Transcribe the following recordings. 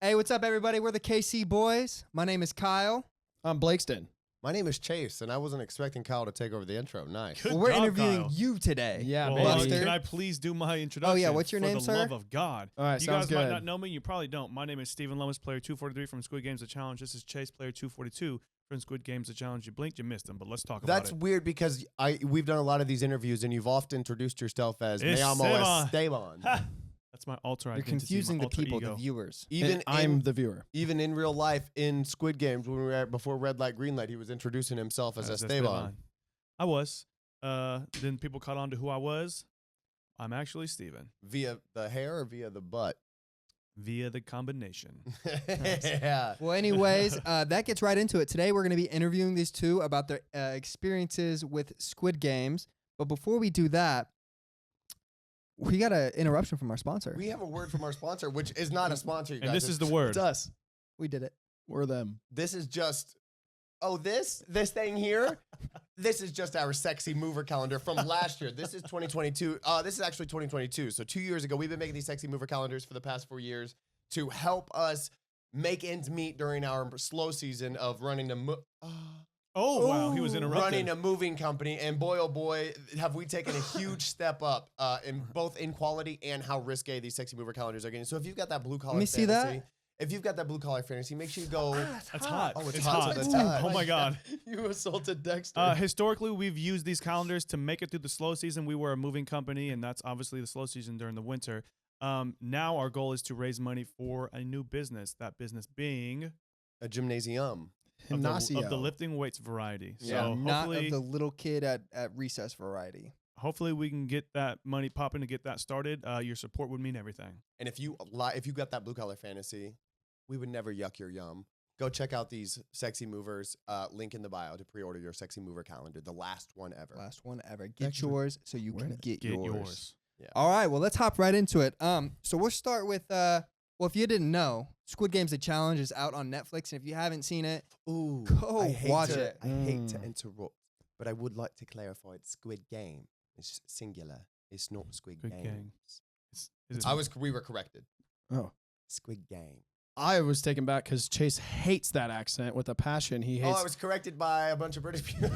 Hey, what's up, everybody? We're the KC Boys. My name is Kyle. I'm Blakeston. My name is Chase, and I wasn't expecting Kyle to take over the intro. Nice. Good Well, we're job, interviewing Kyle. you today. Yeah, Well, baby. Buster. can I please do my introduction? Oh, yeah, what's your for name, the sir? love of God. All right, you sounds guys might good. not know me. You probably don't. My name is Steven Lummis, player 243 from Squid Games, The Challenge. This is Chase, player 242 from Squid Games, The Challenge. You blinked, you missed him, but let's talk That's about it. weird because we've done a lot of these interviews, and you've often introduced yourself as Me Llamo Esteban. That's my alter You're identity. confusing my the alter people, ego. the viewers. Even I'm the viewer. even in real life, in Squid Games, when we were before Red Light, Green Light, he was introducing himself as Esteban. I was. Then people caught on to who I was. I'm actually Steven. Via the hair or via the butt? Via the combination. Yeah. Well, anyways, that gets right into it. Today, we're going to be interviewing these two about their experiences with Squid Games. But before we do that, we got an interruption from our sponsor. We have a word from our sponsor, which is not a sponsor, you guys. And this is the word. It's us. We did it. We're them. This is just, this thing here, this is just our sexy mover calendar from last year. This is 2022. This is actually 2022. So 2 years ago, we've been making these sexy mover calendars for the past 4 years to help us make ends meet during our slow season of running Oh, wow. He was interrupted. running a moving company. And boy, oh boy, have we taken a huge step up in both in quality and how risque these sexy mover calendars are getting. So if you've got that blue collar Let me see that. fantasy, if you've got that blue collar fantasy, make sure you go. That's hot. Oh, it's it's hot hot. to the touch. Oh, my God. You assaulted Dexter. Historically, we've used these calendars to make it through the slow season. We were a moving company, and that's obviously the slow season during the winter. Now our goal is to raise money for a new business. That business being A gymnasium. of the Gimnasio. lifting weights variety. Yeah, So not hopefully, of the little kid at recess variety. hopefully we can get that money popping to get that started. Your support would mean everything. And if you got that blue collar fantasy, we would never yuck your yum. Go check out these sexy movers. Link in the bio to pre-order your sexy mover calendar, the last one ever. Last one ever. Get Excellent. yours so you can get Get yours. yours. Yeah. All right, well, let's hop right into it. So we'll start with, well, if you didn't know, Squid Games The Challenge is out on Netflix, and if you haven't seen it, Ooh, Go watch to, it. I hate to interrupt, but I would like to clarify it's Squid Game. It's singular. It's not Squid Squid Games. Game. Is it- We were corrected. Oh. Squid Game. I was taken back because Chase hates that accent with a passion. He Oh, hates. I was corrected by a bunch of British people.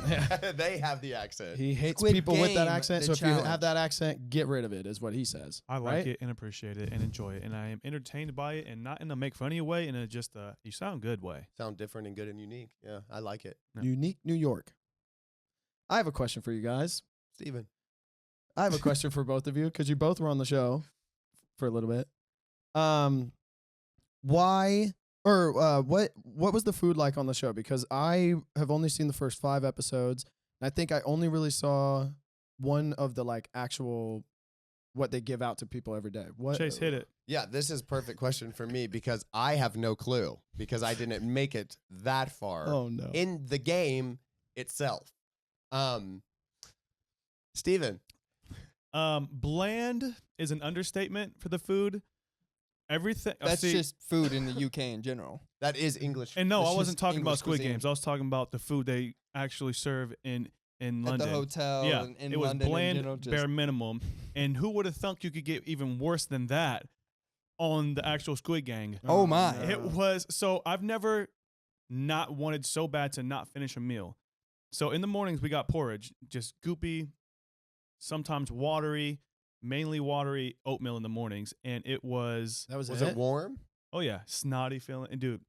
They have the accent. He hates Squid people with that Game, accent. the So if you challenge. have that accent, get rid of it. Is what he says. I like right? it and appreciate it and enjoy it, and I am entertained by it, and not in a make fun of you way, in a just you sound good way. Sound different and good and unique. Yeah, I like it. Yeah. Unique New York. I have a question for you guys. Steven. I have a question for both of you because you both were on the show for a little bit. Why or what was the food like on the show? Because I have only seen the first 5 episodes, and I think I only really saw one of the like actual what they give out to people every day. What Chase hit it. Yeah, this is a perfect question for me because I have no clue because I didn't make it that far Oh no. in the game itself. Steven. Bland is an understatement for the food. Everything. that's just food in the UK in general. That is English. And no, That's I wasn't just talking about English Squid cuisine. Games. I was talking about the food they actually serve in At London. the hotel Yeah, and in it was London bland, in general. bare minimum. And who would have thunk you could get even worse than that on the actual Squid Gang? Oh, my. It was so I've never not wanted so bad to not finish a meal. So in the mornings we got porridge, just goopy, sometimes watery, mainly watery oatmeal in the mornings, and it was That was it warm? oh yeah, snotty feeling. And dude,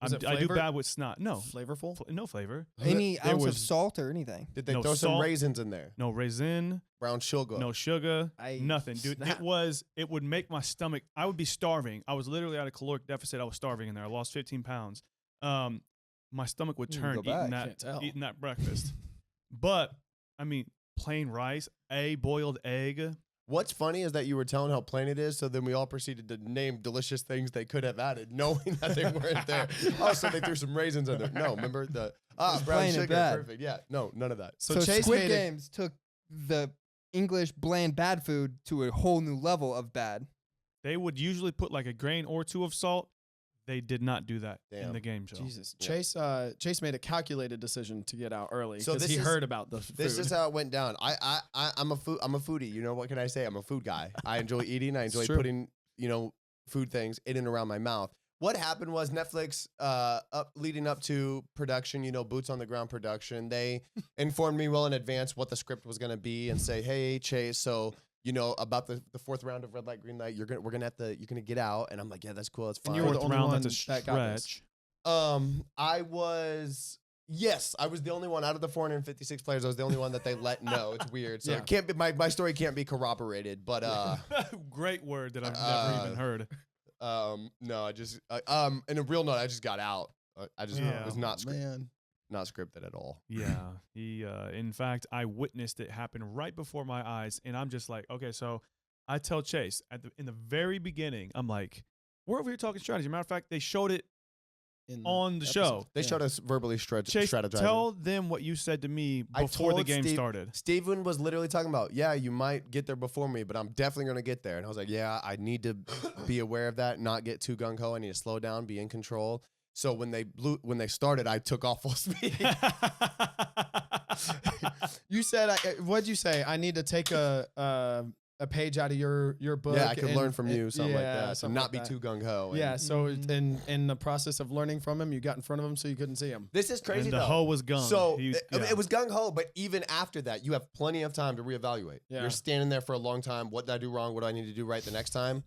Was it I do flavored? bad with snot. No, flavor?ful. no flavor, Any There ounce of was- salt or anything. Did they No throw some salt. raisins in there? no raisin, Brown sugar. no sugar, I nothing, dude. snap. It would make my stomach. I would be starving. I was literally at a caloric deficit. I was starving in there. I lost 15 pounds. My stomach would You turn go back. Can't tell. eating that breakfast. But I mean, plain rice, a boiled egg. What's funny is that you were telling how plain it is, so then we all proceeded to name delicious things they could have added, knowing that they weren't there. Oh, so they threw some raisins in there. No, remember the brown plain and sugar. bad. Perfect. Yeah, no, none of that. So Chase Squid made it- Games took the English bland bad food to a whole new level of bad. They would usually put like a grain or two of salt. They did not do that in Damn. the game show. Jesus. Yeah. Chase made a calculated decision to get out early So because this he is- heard about the food. This is how it went down. I'm a foodie. You know, what can I say? I'm a food guy. I enjoy eating. I enjoy true. putting, food things in and around my mouth. what happened was Netflix, leading up to production, you know, boots on the ground production, they informed me well in advance what the script was going to be and say, hey, Chase, so, you know, about the fourth round of red light, green light, you're gonna get out. And I'm like, yeah, that's cool. That's fine. And you were the Fourth only round, one that's a that got this. stretch. Yes, I was the only one out of the 456 players. I was the only one that they let know. It's weird. So Yeah. it can't be, my story can't be corroborated, but, Great word that I've never even heard. no, I just, in a real note, I just got out. I just Yeah. was not Man. not scripted at all. Yeah, in fact, I witnessed it happen right before my eyes, and I'm just like, okay, so I tell Chase in the very beginning, I'm like, we're over here talking strategy. Matter of fact, they showed it on the show. They showed us verbally Chase, strategizing. tell them what you said to me I before the told game started. Steven was literally talking about, yeah, you might get there before me, but I'm definitely going to get there. And I was like, yeah, I need to be aware of that, not get too gung-ho. I need to slow down, be in control. So when they started, I took off full speed. You said, what'd you say? I need to take a page out of your book. Yeah, I could and- learn from you, something like yeah, that. So something not like be that. too gung-ho. Yeah, And so in the process of learning from him, you got in front of him so you couldn't see him. this is crazy, And the though. hoe was gone. So He- it was gung-ho, but even after that, you have plenty of time to reevaluate. Yeah. You're standing there for a long time. What did I do wrong? What do I need to do right the next time?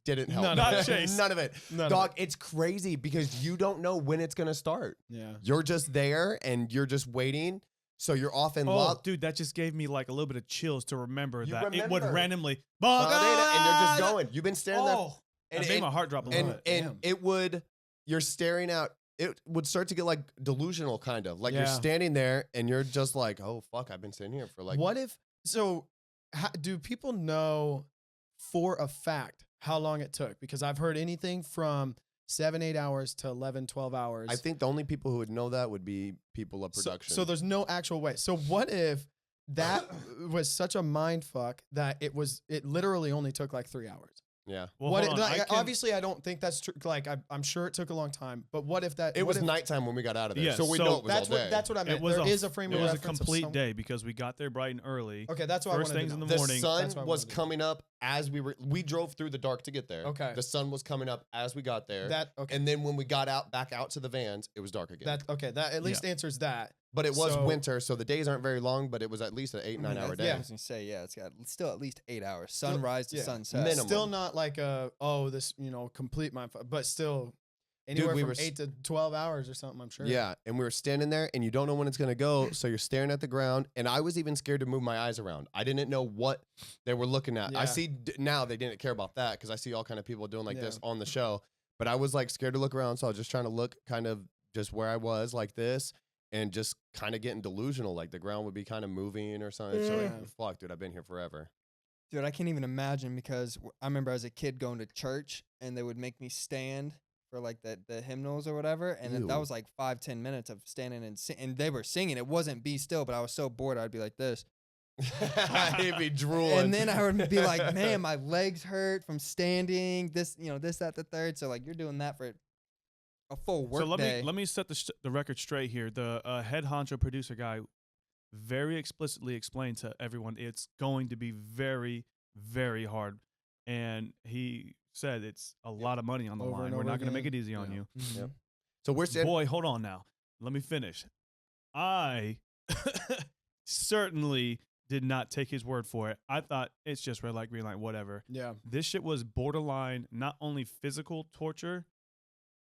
Didn't help. None of it. Chase. None of it. None of Dog, it's crazy because you don't know when it's going to start. Yeah. You're just there and you're just waiting. So you're off in Oh, luck. dude, that just gave me like a little bit of chills to remember You that it would remember. randomly. And you're just going. You've been standing there. Oh, And, that made my heart drop a little and, bit. and Damn. it would, you're staring out. It would start to get like delusional, kind of. Like you're Yeah. standing there and you're just like, oh, fuck, I've been sitting here for like. What if, so do people know for a fact how long it took? Because I've heard anything from 7-8 hours to 11-12 hours. I think the only people who would know that would be people of production. So there's no actual way. So what if that was such a mind fuck that it literally only took like 3 hours? yeah. Well, What hold if, on, like, I can- obviously I don't think that's true. Like I'm sure it took a long time, but what if that It what was if- nighttime when we got out of there. Yeah, so we so know it was that's all day. what that's what I meant. It was There a- is a frame It of was a reference of complete some- day because we got there bright and early. Okay, that's what First I wanted things to in know. the The morning. sun That's what I was wanted to know. coming up as we drove through the dark to get there. Okay. The sun was coming up as we got there. That okay. And then when we got back out to the vans, it was dark again. That okay. That at least answers that. but it was so- winter, so the days aren't very long, but it was at least an 8-9 hour day. yeah. I was gonna say, yeah, it's got still at least 8 hours, sunrise to yeah. sunset. Minimum. Still not like this complete mind fuck, but still anywhere we from were 8 to 12 hours or something. I'm sure. Yeah, and we were standing there, and you don't know when it's gonna go, so you're staring at the ground. And I was even scared to move my eyes around. I didn't know what they were looking at. I Yeah. see now they didn't care about that because I see all kind of people doing like Yeah. this on the show. But I was like scared to look around, so I was just trying to look kind of just where I was like this, and just kind of getting delusional, like the ground would be kind of moving or something. So Yeah. like, fuck, dude, I've been here forever. Dude, I can't even imagine because I remember as a kid going to church and they would make me stand for like the hymnals or whatever, and then that Ew. was like 5-10 minutes of standing and they were singing. It wasn't Be Still, but I was so bored I'd be like this, He'd be drooling. and then I would be like, man, my legs hurt from standing. This, this, that, the third. So like you're doing that for a full work So day. let me set the record straight here. The head honcho producer guy very explicitly explained to everyone it's going to be very, very hard, and he said it's a lot of money on the Over line. and We're over not going to make again. it easy on Yeah. you. Mhm. Yep. So we're standing. Boy, hold on now. Let me finish. I certainly did not take his word for it. I thought it's just red light, green light, whatever. Yeah. This shit was borderline not only physical torture,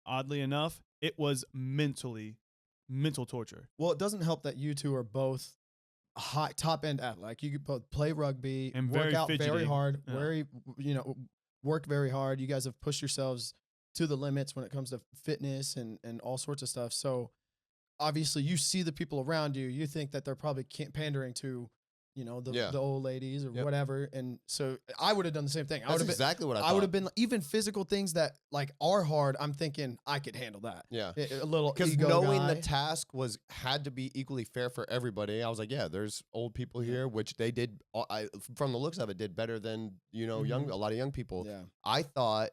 oddly enough, it was mental torture. Well, it doesn't help that you two are both high top end athletes. Like you could both play rugby And work very out very fidgety. hard, Yeah. work very hard. You guys have pushed yourselves to the limits when it comes to fitness and all sorts of stuff. So obviously you see the people around you, you think that they're probably pandering to, the old ladies or Yep. whatever. And so I would have done the same thing. I That's would have exactly what I thought. I would have been even physical things that like are hard. I'm thinking I could handle that. Yeah. A little Because ego knowing guy. the task had to be equally fair for everybody, I was like, yeah, there's old people here, which they did. From the looks of it, did better than Mhm. a lot of young people. Yeah. I thought,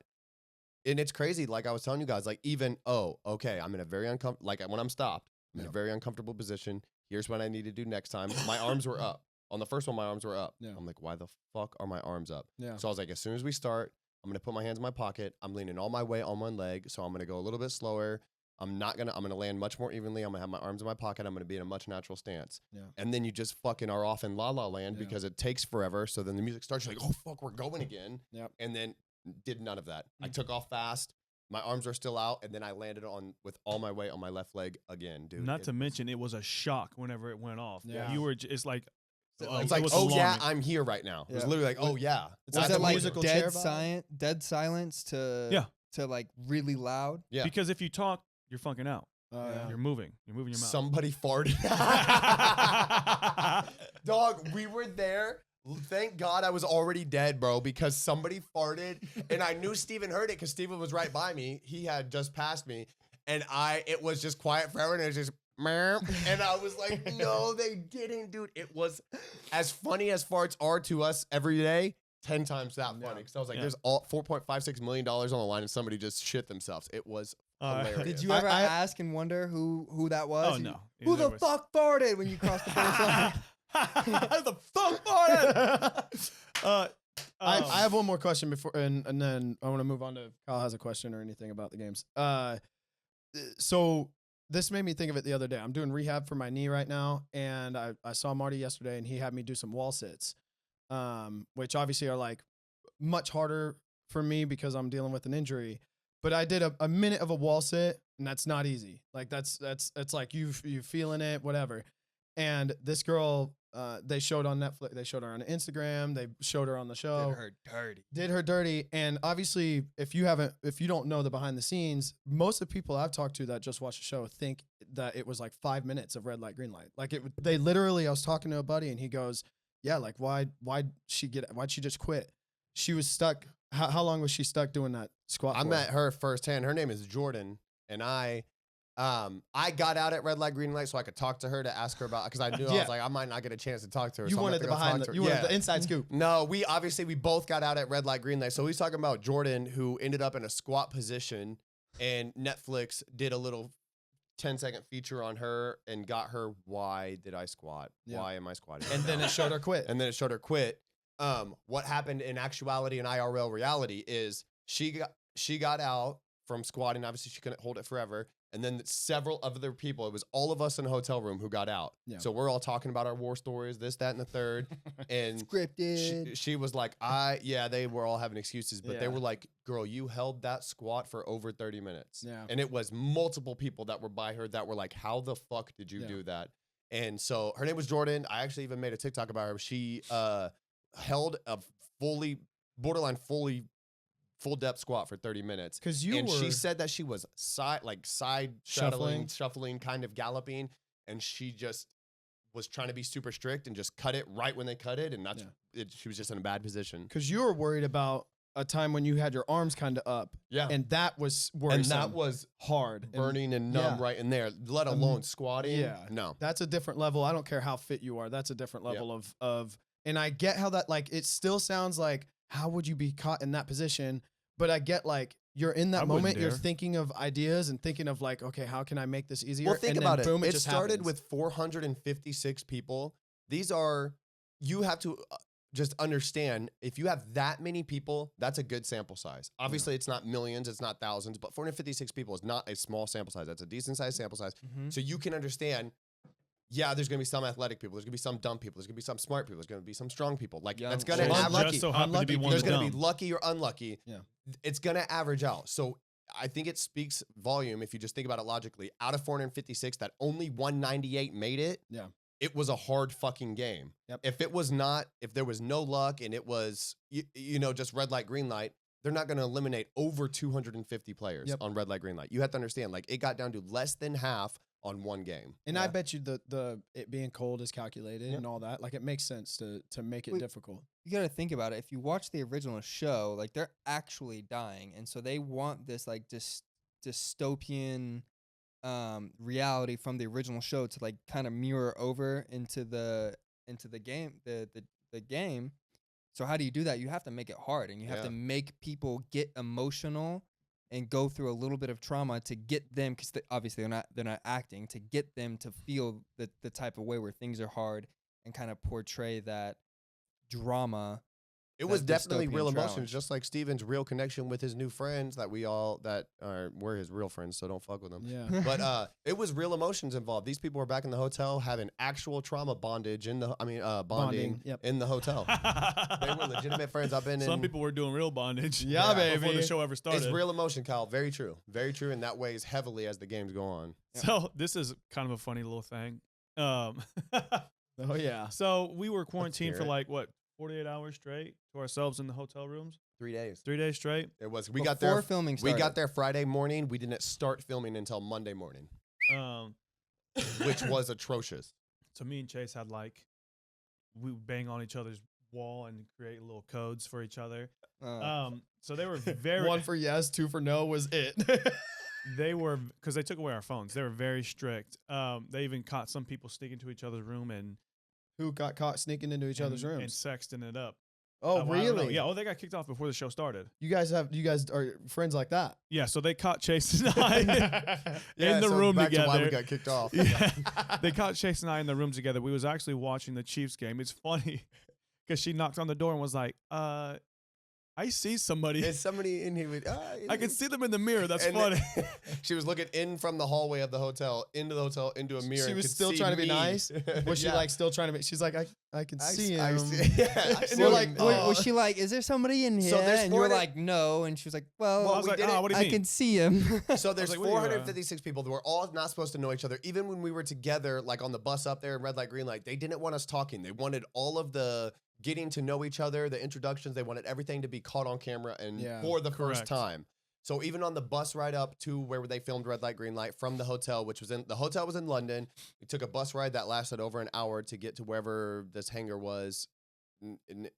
and it's crazy. Like I was telling you guys, like even okay, I'm in a very uncomfortable. Like when I'm stopped, I'm in a Yeah. very uncomfortable position. Here's what I need to do next time. My arms were up. On the first one, my arms were up. Yeah. I'm like, why the fuck are my arms up? Yeah. So I was like, as soon as we start, I'm gonna put my hands in my pocket. I'm leaning all my weight on one leg, so I'm gonna go a little bit slower. I'm gonna land much more evenly. I'm gonna have my arms in my pocket. I'm gonna be in a much natural stance. Yeah. And then you just fucking are off in la la land Yeah. because it takes forever. So then the music starts, you're like, oh fuck, we're going again. Yep. And then did none of that. I took off fast. My arms are still out, and then I landed on with all my weight on my left leg again, dude. Not to mention, it was a shock whenever it went off. Yeah. You were. It's like. it's it like, was oh yeah, alarming. I'm here right now. It was Yeah. literally like, oh yeah. It's Was like it a like musical chair vibe? dead silence Yeah. to like really loud? Yeah. Because if you talk, you're fucking out. Yeah. You're moving. You're moving your mouth. Somebody farted. Dog, we were there. Thank God I was already dead, bro, because somebody farted, and I knew Steven heard it because Steven was right by me. He had just passed me, and it was just quiet forever, and it was just, meow, and I was like, no, they didn't, dude. It was as funny as farts are to us every day, 10 times that funny. Because I was like, there's all $4.56 million on the line, and somebody just shit themselves. It was hilarious. Did you ever ask and wonder who that was? Oh, no. Who the There was- fuck farted when you crossed the finish line? How the fuck farted? I have one more question before, and then I want to move on to if Kyle has a question or anything about the games. So this made me think of it the other day. I'm doing rehab for my knee right now, and I saw Marty yesterday, and he had me do some wall sits, which obviously are like much harder for me because I'm dealing with an injury. But I did a minute of a wall sit, and that's not easy. Like it's like you feeling it, whatever. And this girl, they showed on Netflix, they showed her on Instagram, they showed her on the show. Did her dirty. And obviously, if you don't know the behind the scenes, most of the people I've talked to that just watched the show think that it was like 5 minutes of red light, green light. Like they literally, I was talking to a buddy and he goes, yeah, like why'd she just quit? She was stuck. How long was she stuck doing that squat? I met her firsthand. Her name is Jordan, and I got out at red light, green light so I could talk to her to ask her about, because I knew I was like, I might not get a chance to talk to her. You so wanted the wanted the inside scoop. No, we both got out at red light, green light. So he's talking about Jordan, who ended up in a squat position, and Netflix did a little 10-second feature on her and got her, why did I squat? Yeah. Why am I squatting? And then it showed her quit. And then it showed her quit. What happened in actuality and IRL reality is she got out from squatting. Obviously, she couldn't hold it forever. And then several other people, it was all of us in a hotel room who got out. Yeah. So we're all talking about our war stories, this, that, and the third. And Scripted. she was like, they were all having excuses, but they were like, girl, you held that squat for over 30 minutes. Yeah. And it was multiple people that were by her that were like, how the fuck did you do that? And so her name was Jordan. I actually even made a TikTok about her. She held a full depth squat for 30 minutes. She said that she was side shuffling, kind of galloping, and she just was trying to be super strict and just cut it right when they cut it, and that's it. She was just in a bad position. Because you were worried about a time when you had your arms kind of up. Yeah. And that was worrisome. And that was hard. burning and numb right in there, let alone squatting. Yeah. No. That's a different level. I don't care how fit you are. That's a different level of and I get how that, like, it still sounds like, how would you be caught in that position? But I get, like, you're in that moment, you're thinking of ideas and thinking of, like, okay, how can I make this easier? Well, think and about then it. Boom, It just started happens. with 456 people. You have to just understand, if you have that many people, that's a good sample size. Obviously, it's not millions, it's not thousands, but 456 people is not a small sample size. That's a decent sized sample size. Mm-hmm. So you can understand, there's going to be some athletic people. There's going to be some dumb people. There's going to be some smart people. There's going to be some strong people. Like, that's going to unlucky. Just so happened to be one There's of the going to be dumb. lucky or unlucky. Yeah. It's going to average out. So I think it speaks volume if you just think about it logically. Out of 456, that only 198 made it. Yeah. It was a hard fucking game. Yep. If there was no luck and it was, just red light, green light, they're not going to eliminate over 250 players on red light, green light. You have to understand, like, it got down to less than half on one game. And I bet you the it being cold is calculated and all that. Like, it makes sense to make it difficult. You got to think about it. If you watch the original show, like, they're actually dying, and so they want this, like, dystopian reality from the original show to, like, kind of mirror over into the game, the game. So how do you do that? You have to make it hard, and you have to make people get emotional and go through a little bit of trauma to get them, because obviously they're not acting, to get them to feel the type of way where things are hard and kind of portray that drama It was definitely dystopian real challenge. emotions, just like Steven's real connection with his new friends that we're his real friends, so don't fuck with them. Yeah. But it was real emotions involved. These people were back in the hotel having actual trauma bondage bonding Yep. in the hotel. They were legitimate friends. Some people were doing real bondage. Yeah, baby. Before the show ever started. It's real emotion, Kyle. Very true. Very true. And that weighs heavily as the games go on. So this is kind of a funny little thing. Oh yeah. So we were quarantined hear for it. like what 48 hours straight to ourselves in the hotel rooms. 3 days. 3 days straight. It was. We Before got there. filming We started. got there Friday morning. We didn't start filming until Monday morning, Um, which was atrocious. so me and Chase had like we would bang on each other's wall and create little codes for each other. So they were very 1 for yes, 2 for no was it. they were because they took away our phones. They were very strict. They even caught some people sneaking to each other's room and Who got caught sneaking into each other's and rooms? sexting it up. Oh, Well, I don't know. really? Yeah. Oh, they got kicked off before the show started. You guys are friends like that? Yeah. So they caught Chase and I in the so room back together. To why we got kicked off. Yeah. They caught Chase and I in the room together. We was actually watching the Chiefs game. It's funny because she knocked on the door and was like, I see somebody. Is somebody in here? I can see them in the mirror. That's And funny. She was looking in from the hallway of the hotel into the hotel into a mirror. She and was could still see trying to be me. nice? Was she Yeah. like still trying to be? She's like, I can see him. I And you're like, Wait, was she like, is there somebody in here? So there's and you were 400 like, no. And she was like, well, I was we like, did oh, it- what do you I mean? can see him. So there's like, what are you, 456 people that were all not supposed to know each other. Even when we were together, like on the bus up there in red light, green light, they didn't want us talking. They wanted all of the getting to know each other, the introductions. They wanted everything to be caught on camera and Yeah, for the first correct. time. So even on the bus ride up to where they filmed red light, green light from the hotel, which was the hotel was in London. We took a bus ride that lasted over an hour to get to wherever this hangar was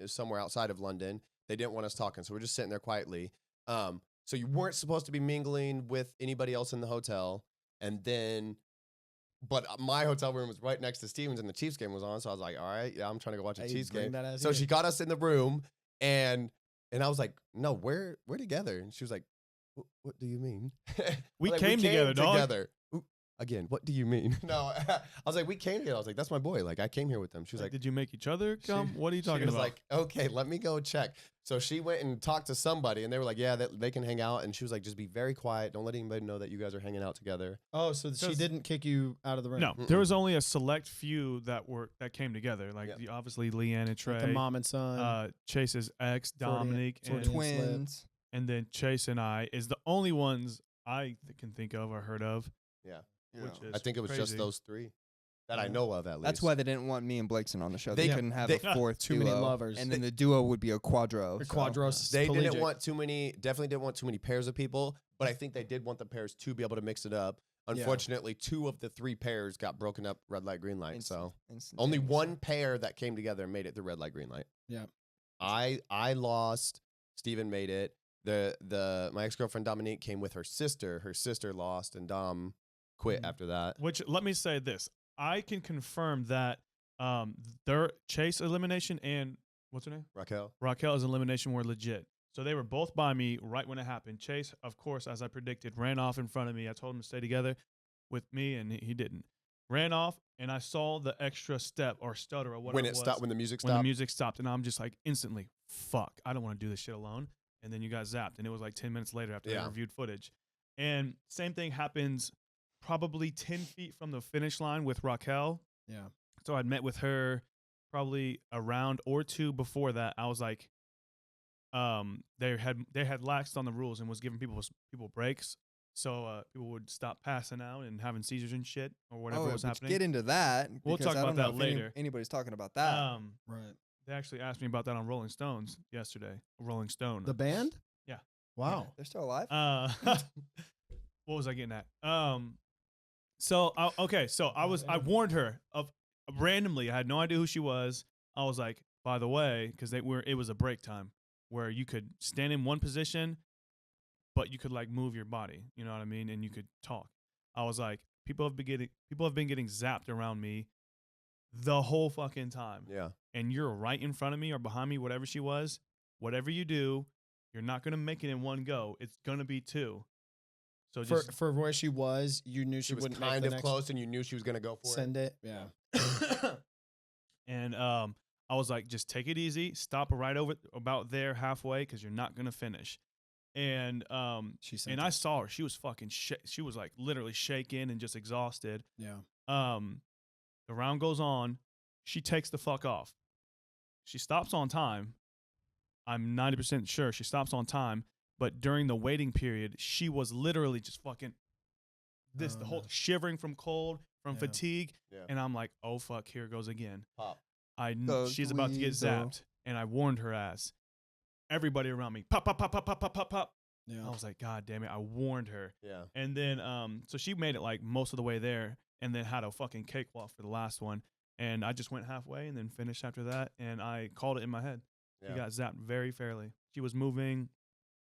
somewhere outside of London. They didn't want us talking. So we're just sitting there quietly. So you weren't supposed to be mingling with anybody else in the hotel. And then, but my hotel room was right next to Steven's and the Chiefs game was on. So I was like, all right, yeah, I'm trying to go watch a Hey, Chiefs bring game. that ass So here. she got us in the room and I was like, no, we're together. And she was like, what do you mean? We I'm like, came together, dog. together. Ooh, again, what do you mean? No, I was like, we came together. I was like, that's my boy. Like, I came here with them. She was like, Did you make each other come? What are you talking she was about? like, okay, let me go check. So she went and talked to somebody, and they were like, yeah, they can hang out. And she was like, just be very quiet. Don't let anybody know that you guys are hanging out together. Oh, so she 'Cause- didn't kick you out of the room? No, Mm-mm. there was only a select few that came together. Like Yeah. obviously Leanne and Trey, Like the mom and son. Chase's ex Dominic, Freudian and, slip. Twins. and then Chase and I is the only ones I can think of or heard of. Yeah. Which is I think it was just crazy. those three that I Yeah. know of, at least. That's why they didn't want me and Blakeson on the show. They- They couldn't have they- a fourth Too many duo, lovers. and then the duo would be a quadro. Or so, quadros. They collegiate. didn't want definitely didn't want too many pairs of people, but I think they did want the pairs to be able to mix it up. Unfortunately, 2 of the 3 pairs got broken up red light, green light. So only instantaneous. 1 pair that came together and made it through red light, green light. Yeah. I lost. Steven made it. My ex-girlfriend Dominique came with her sister. Her sister lost, and Dom quit after that. Which let me say this: I can confirm that their Chase elimination and what's her name, Raquel's elimination were legit. So they were both by me right when it happened. Chase, of course, as I predicted, ran off in front of me. I told him to stay together with me, and he didn't. Ran off, and I saw the extra step or stutter or whatever When it was. stopped, when the music When the stopped. music stopped, and I'm just like instantly, fuck, I don't want to do this shit alone. And then you got zapped, and it was like 10 minutes later after I reviewed footage. And same thing happens probably 10 feet from the finish line with Raquel. Yeah. So I'd met with her probably a round or 2 before that. I was like, they had laxed on the rules and was giving people breaks. So people would stop passing out and having seizures and shit or whatever was but happening. Get into that. We'll because talk I about don't know that if later. anybody's talking about that. Right. They actually asked me about that on Rolling Stones yesterday. Rolling Stone. The band? Yeah. Wow. They're still alive. What was I getting at? So I warned her of randomly. I had no idea who she was. I was like, by the way, because it was a break time where you could stand in one position, but you could like move your body. You know what I mean? And you could talk. I was like, people have been getting zapped around me the whole fucking time. Yeah. And you're right in front of me or behind me, whatever she was. Whatever you do, you're not gonna make it in one go. It's gonna be 2. So just For where she was, you knew she She was wouldn't make kind the of next close, and you knew she was going to go for it. send it. Yeah. and I was like, just take it easy. Stop right over about there halfway because you're not gonna finish. And I saw her. She was fucking she was like literally shaking and just exhausted. Yeah. The round goes on. She takes the fuck off. She stops on time. I'm 90% sure she stops on time. But during the waiting period, she was literally just fucking the whole shivering from cold, from fatigue. Yeah. And I'm like, oh fuck, here it goes again. Pop. She's about to get zapped. And I warned her ass. Everybody around me, pop, pop, pop, pop, pop, pop, pop, pop. Yeah. I was like, God damn it, I warned her. Yeah. And then so she made it like most of the way there and then had a fucking cakewalk for the last one. And I just went halfway and then finished after that. And I called it in my head. Yeah. She got zapped very fairly. She was moving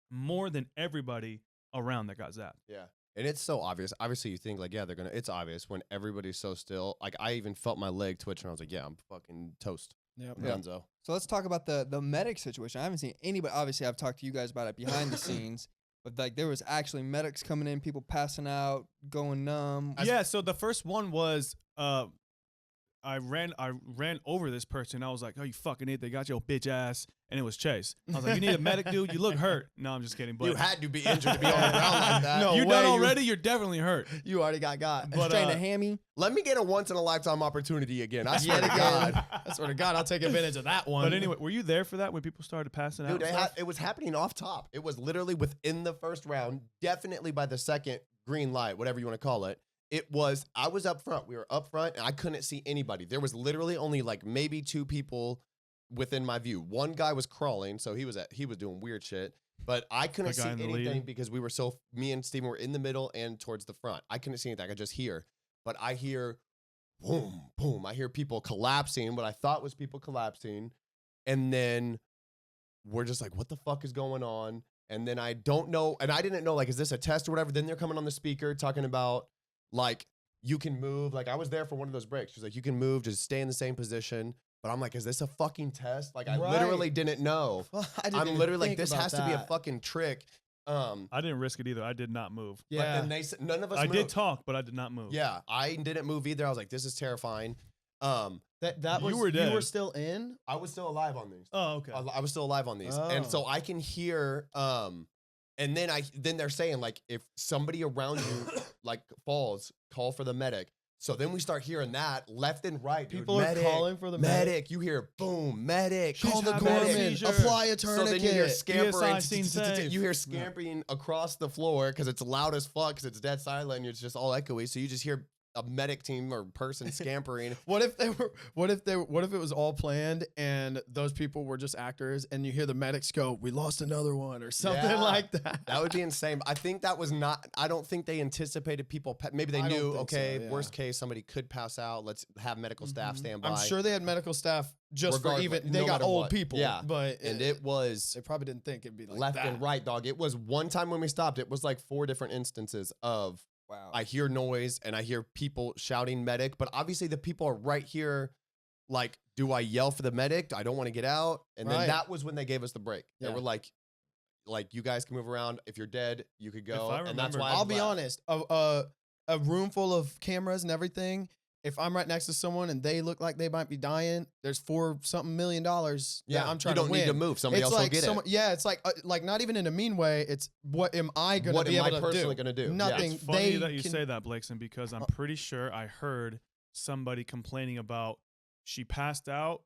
more than everybody around that got zapped. Yeah. And it's so obvious. Obviously, you think, like, yeah, it's obvious when everybody's so still. Like, I even felt my leg twitch, and I was like, yeah, I'm fucking toast. Yep. Yeah. Gonzo. So let's talk about the medic situation. I haven't seen anybody. Obviously, I've talked to you guys about it behind the scenes. But, like, there was actually medics coming in, people passing out, going numb. Yeah, so the first one was I ran over this person. I was like, oh, you fucking idiot. They got your bitch ass. And it was Chase. I was like, you need a medic, dude? You look hurt. No, I'm just kidding. But you had to be injured to be on the ground like that. No, you're done already? You're definitely hurt. You already got. But, a hammy. Let me get a once-in-a-lifetime opportunity again. I swear to God. I swear to God, I'll take advantage of that one. But anyway, were you there for that when people started passing out? Dude, it was happening off top. It was literally within the first round, definitely by the second green light, whatever you want to call it. I was up front. We were up front, and I couldn't see anybody. There was literally only like maybe 2 people within my view. One guy was crawling, so he was doing weird shit. But I couldn't see anything because me and Steven were in the middle and towards the front. I couldn't see anything. I could just hear. But I hear boom, boom. I hear people collapsing, what I thought was people collapsing. And then we're just like, what the fuck is going on? And then I don't know. And I didn't know, like, is this a test or whatever? Then they're coming on the speaker talking about, like, you can move. Like, I was there for one of those breaks. She's like, you can move, just stay in the same position. But I'm like, is this a fucking test? Like, I literally didn't know. I'm literally like, this has to be a fucking trick. I didn't risk it either. I did not move. Yeah. But then none of us moved. I did talk, but I did not move. Yeah. I didn't move either. I was like, this is terrifying. That was, you were still in? I was still alive on these. Oh, okay. I was still alive on these. And so I can hear, and then they're saying, like, if somebody around you like falls, call for the medic. So then we start hearing that left and right. People are calling for the medic. You hear boom, medic. Call the corpsman. Apply a tourniquet. So then you hear scampering. You hear scampering across the floor because it's loud as fuck because it's dead silent and it's just all echoey. So you just hear a medic team or person scampering. What if it was all planned and those people were just actors and you hear the medics go, we lost another one or something like that? That would be insane. I think that was not, I don't think they anticipated people. Maybe they knew, okay, worst case, somebody could pass out. Let's have medical staff stand by. I'm sure they had medical staff just for even, they got old people. Yeah. But it was. They probably didn't think it'd be like left and right, dog. It was one time when we stopped, it was like 4 different instances of, wow. I hear noise and I hear people shouting medic, but obviously the people are right here. Like, do I yell for the medic? I don't want to get out. And then that was when they gave us the break. Yeah. They were like, you guys can move around. If you're dead, you could go. And that's why I'll be honest. A room full of cameras and everything. If I'm right next to someone and they look like they might be dying, there's $4-something million. Yeah, I'm trying to win. You don't need to move. Somebody else will get it. Yeah, it's like not even in a mean way. It's what am I going to be able to do? What am I personally going to do? Nothing. It's funny that you say that, Blakeson, because I'm pretty sure I heard somebody complaining about she passed out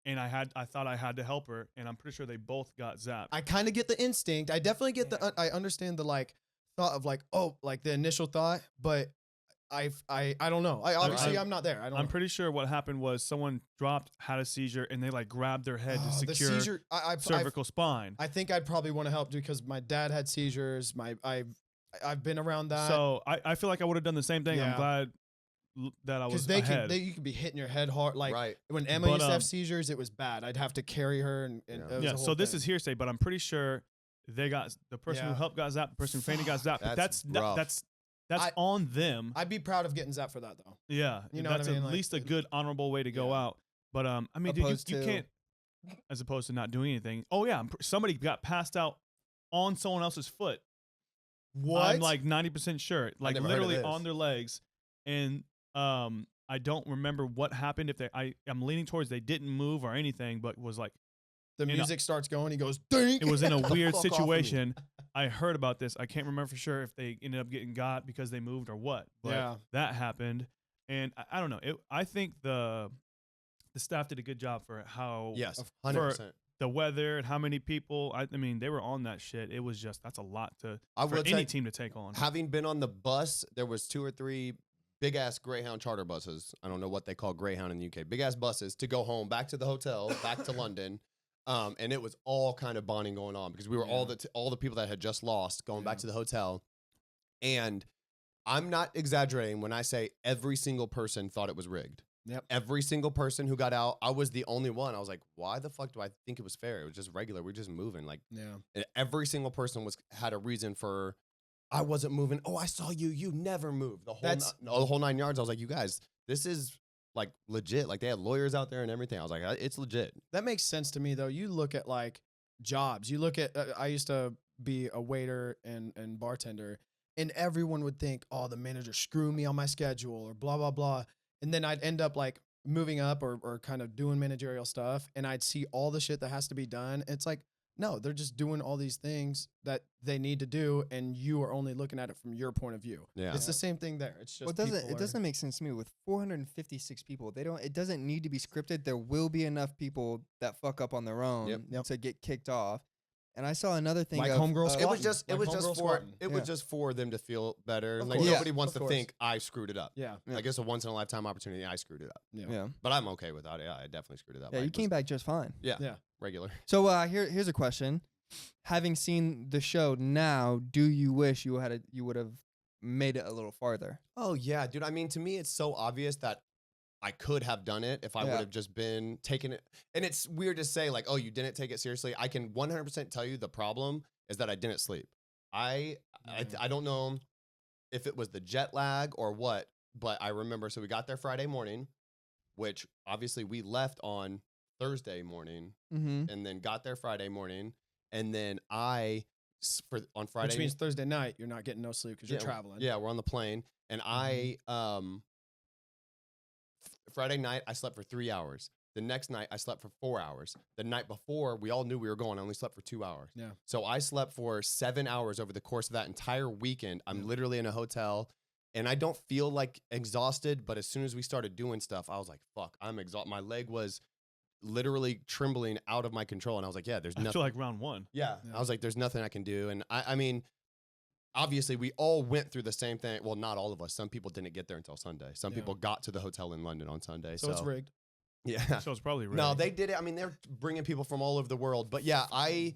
and I thought I had to help her, and I'm pretty sure they both got zapped. I kind of get the instinct. I definitely get I understand the thought of the initial thought, but I don't know. I'm not there. I'm pretty sure what happened was someone had a seizure, and they grabbed their head to secure the seizure, cervical spine. I think I'd probably want to help because my dad had seizures. I've been around that. So I feel like I would have done the same thing. Yeah. I'm glad that I was ahead. Because you could be hitting your head hard. When Emma used to have seizures, it was bad. I'd have to carry her. And so this is hearsay, but I'm pretty sure the person who helped got zapped, the person who fainted got zapped. That's on them. I'd be proud of getting zapped for that, though. Yeah, you know that's what I mean? At least a good, honorable way to go out. But I mean, dude, you can't, as opposed to not doing anything. Oh yeah, somebody got passed out on someone else's foot. What? I'm 90% sure, literally on their legs, and I I don't remember what happened. If I'm leaning towards they didn't move or anything, but was like The You know, music starts going. He goes, dink. it was in a Get the weird fuck off of me. situation. I heard about this. I can't remember for sure if they ended up getting got because they moved or what. But Yeah. that happened, and I don't know. I think the staff did a good job for how Yes, Of- 100%. the weather and how many people. I mean, they were on that shit. It was just that's a lot for will any tell- team to take on. Having been on the bus, there was 2 or 3 big ass Greyhound charter buses. I don't know what they call Greyhound in the UK. Big ass buses to go home, back to the hotel, back to London. And it was all kind of bonding going on because we were all the people that had just lost going back to the hotel. And I'm not exaggerating when I say every single person thought it was rigged. Yep. Every single person who got out, I was the only one. I was like, why the fuck do I think it was fair? It was just regular. We're just moving. Like, Yeah. and every single person had a reason for, I wasn't moving. Oh, I saw you. You never moved. The whole 9 yards. I was like, you guys, this is like legit. Like they had lawyers out there and everything. I was like, it's legit. That makes sense to me, though. You look at like jobs. You look at, I used to be a waiter and bartender, and everyone would think, oh, the manager screwed me on my schedule or blah, blah, blah. And then I'd end up like moving up or kind of doing managerial stuff, and I'd see all the shit that has to be done. It's like, no, they're just doing all these things that they need to do, and you are only looking at it from your point of view. Yeah. It's the same thing there. It's just Well, it doesn't make sense to me with 456 people. It doesn't need to be scripted. There will be enough people that fuck up on their own Yep. to get kicked off. And I saw another thing Like of, homegirls It was Squatting. just, Like homegirls squatting. it was just for them to feel better. Of Like course. nobody Yeah, wants of to course. think I screwed it up. Yeah. Yeah. Like it's a once in a lifetime opportunity. I screwed it up, yeah, but I'm okay with that. Yeah, I definitely screwed it up. yeah, I you came was- back just fine. Yeah, Yeah. regular. So here's a question: having seen the show now, do you wish you would have made it a little farther? Oh yeah, dude. I mean, to me, it's so obvious that I could have done it if I Yeah. would have just been taking it. And it's weird to say like, oh, you didn't take it seriously. I can 100% tell you the problem is that I didn't sleep. I don't know if it was the jet lag or what, but I remember. So we got there Friday morning, which obviously we left on Thursday morning, Mm-hmm. and then got there Friday morning, and then on Friday, Which means Thursday night, you're not getting no sleep because you're traveling. yeah, we're on the plane, and I Friday night I slept for 3 hours. The next night I slept for 4 hours. The night before we all knew we were going. I only slept for 2 hours. Yeah. So I slept for 7 hours over the course of that entire weekend. I'm literally in a hotel, and I don't feel like exhausted. But as soon as we started doing stuff, I was like, "Fuck, I'm exhausted." My leg was literally trembling out of my control, and I was like, "Yeah, there's I nothing." feel like round one. Yeah. Yeah. I was like, there's nothing I can do. And I mean, obviously we all went through the same thing. Well, not all of us. Some people didn't get there until Sunday. Some Yeah. people got to the hotel in London on Sunday. So it's rigged. Yeah. So it's probably No, rigged. they did it. I mean, they're bringing people from all over the world. But yeah, I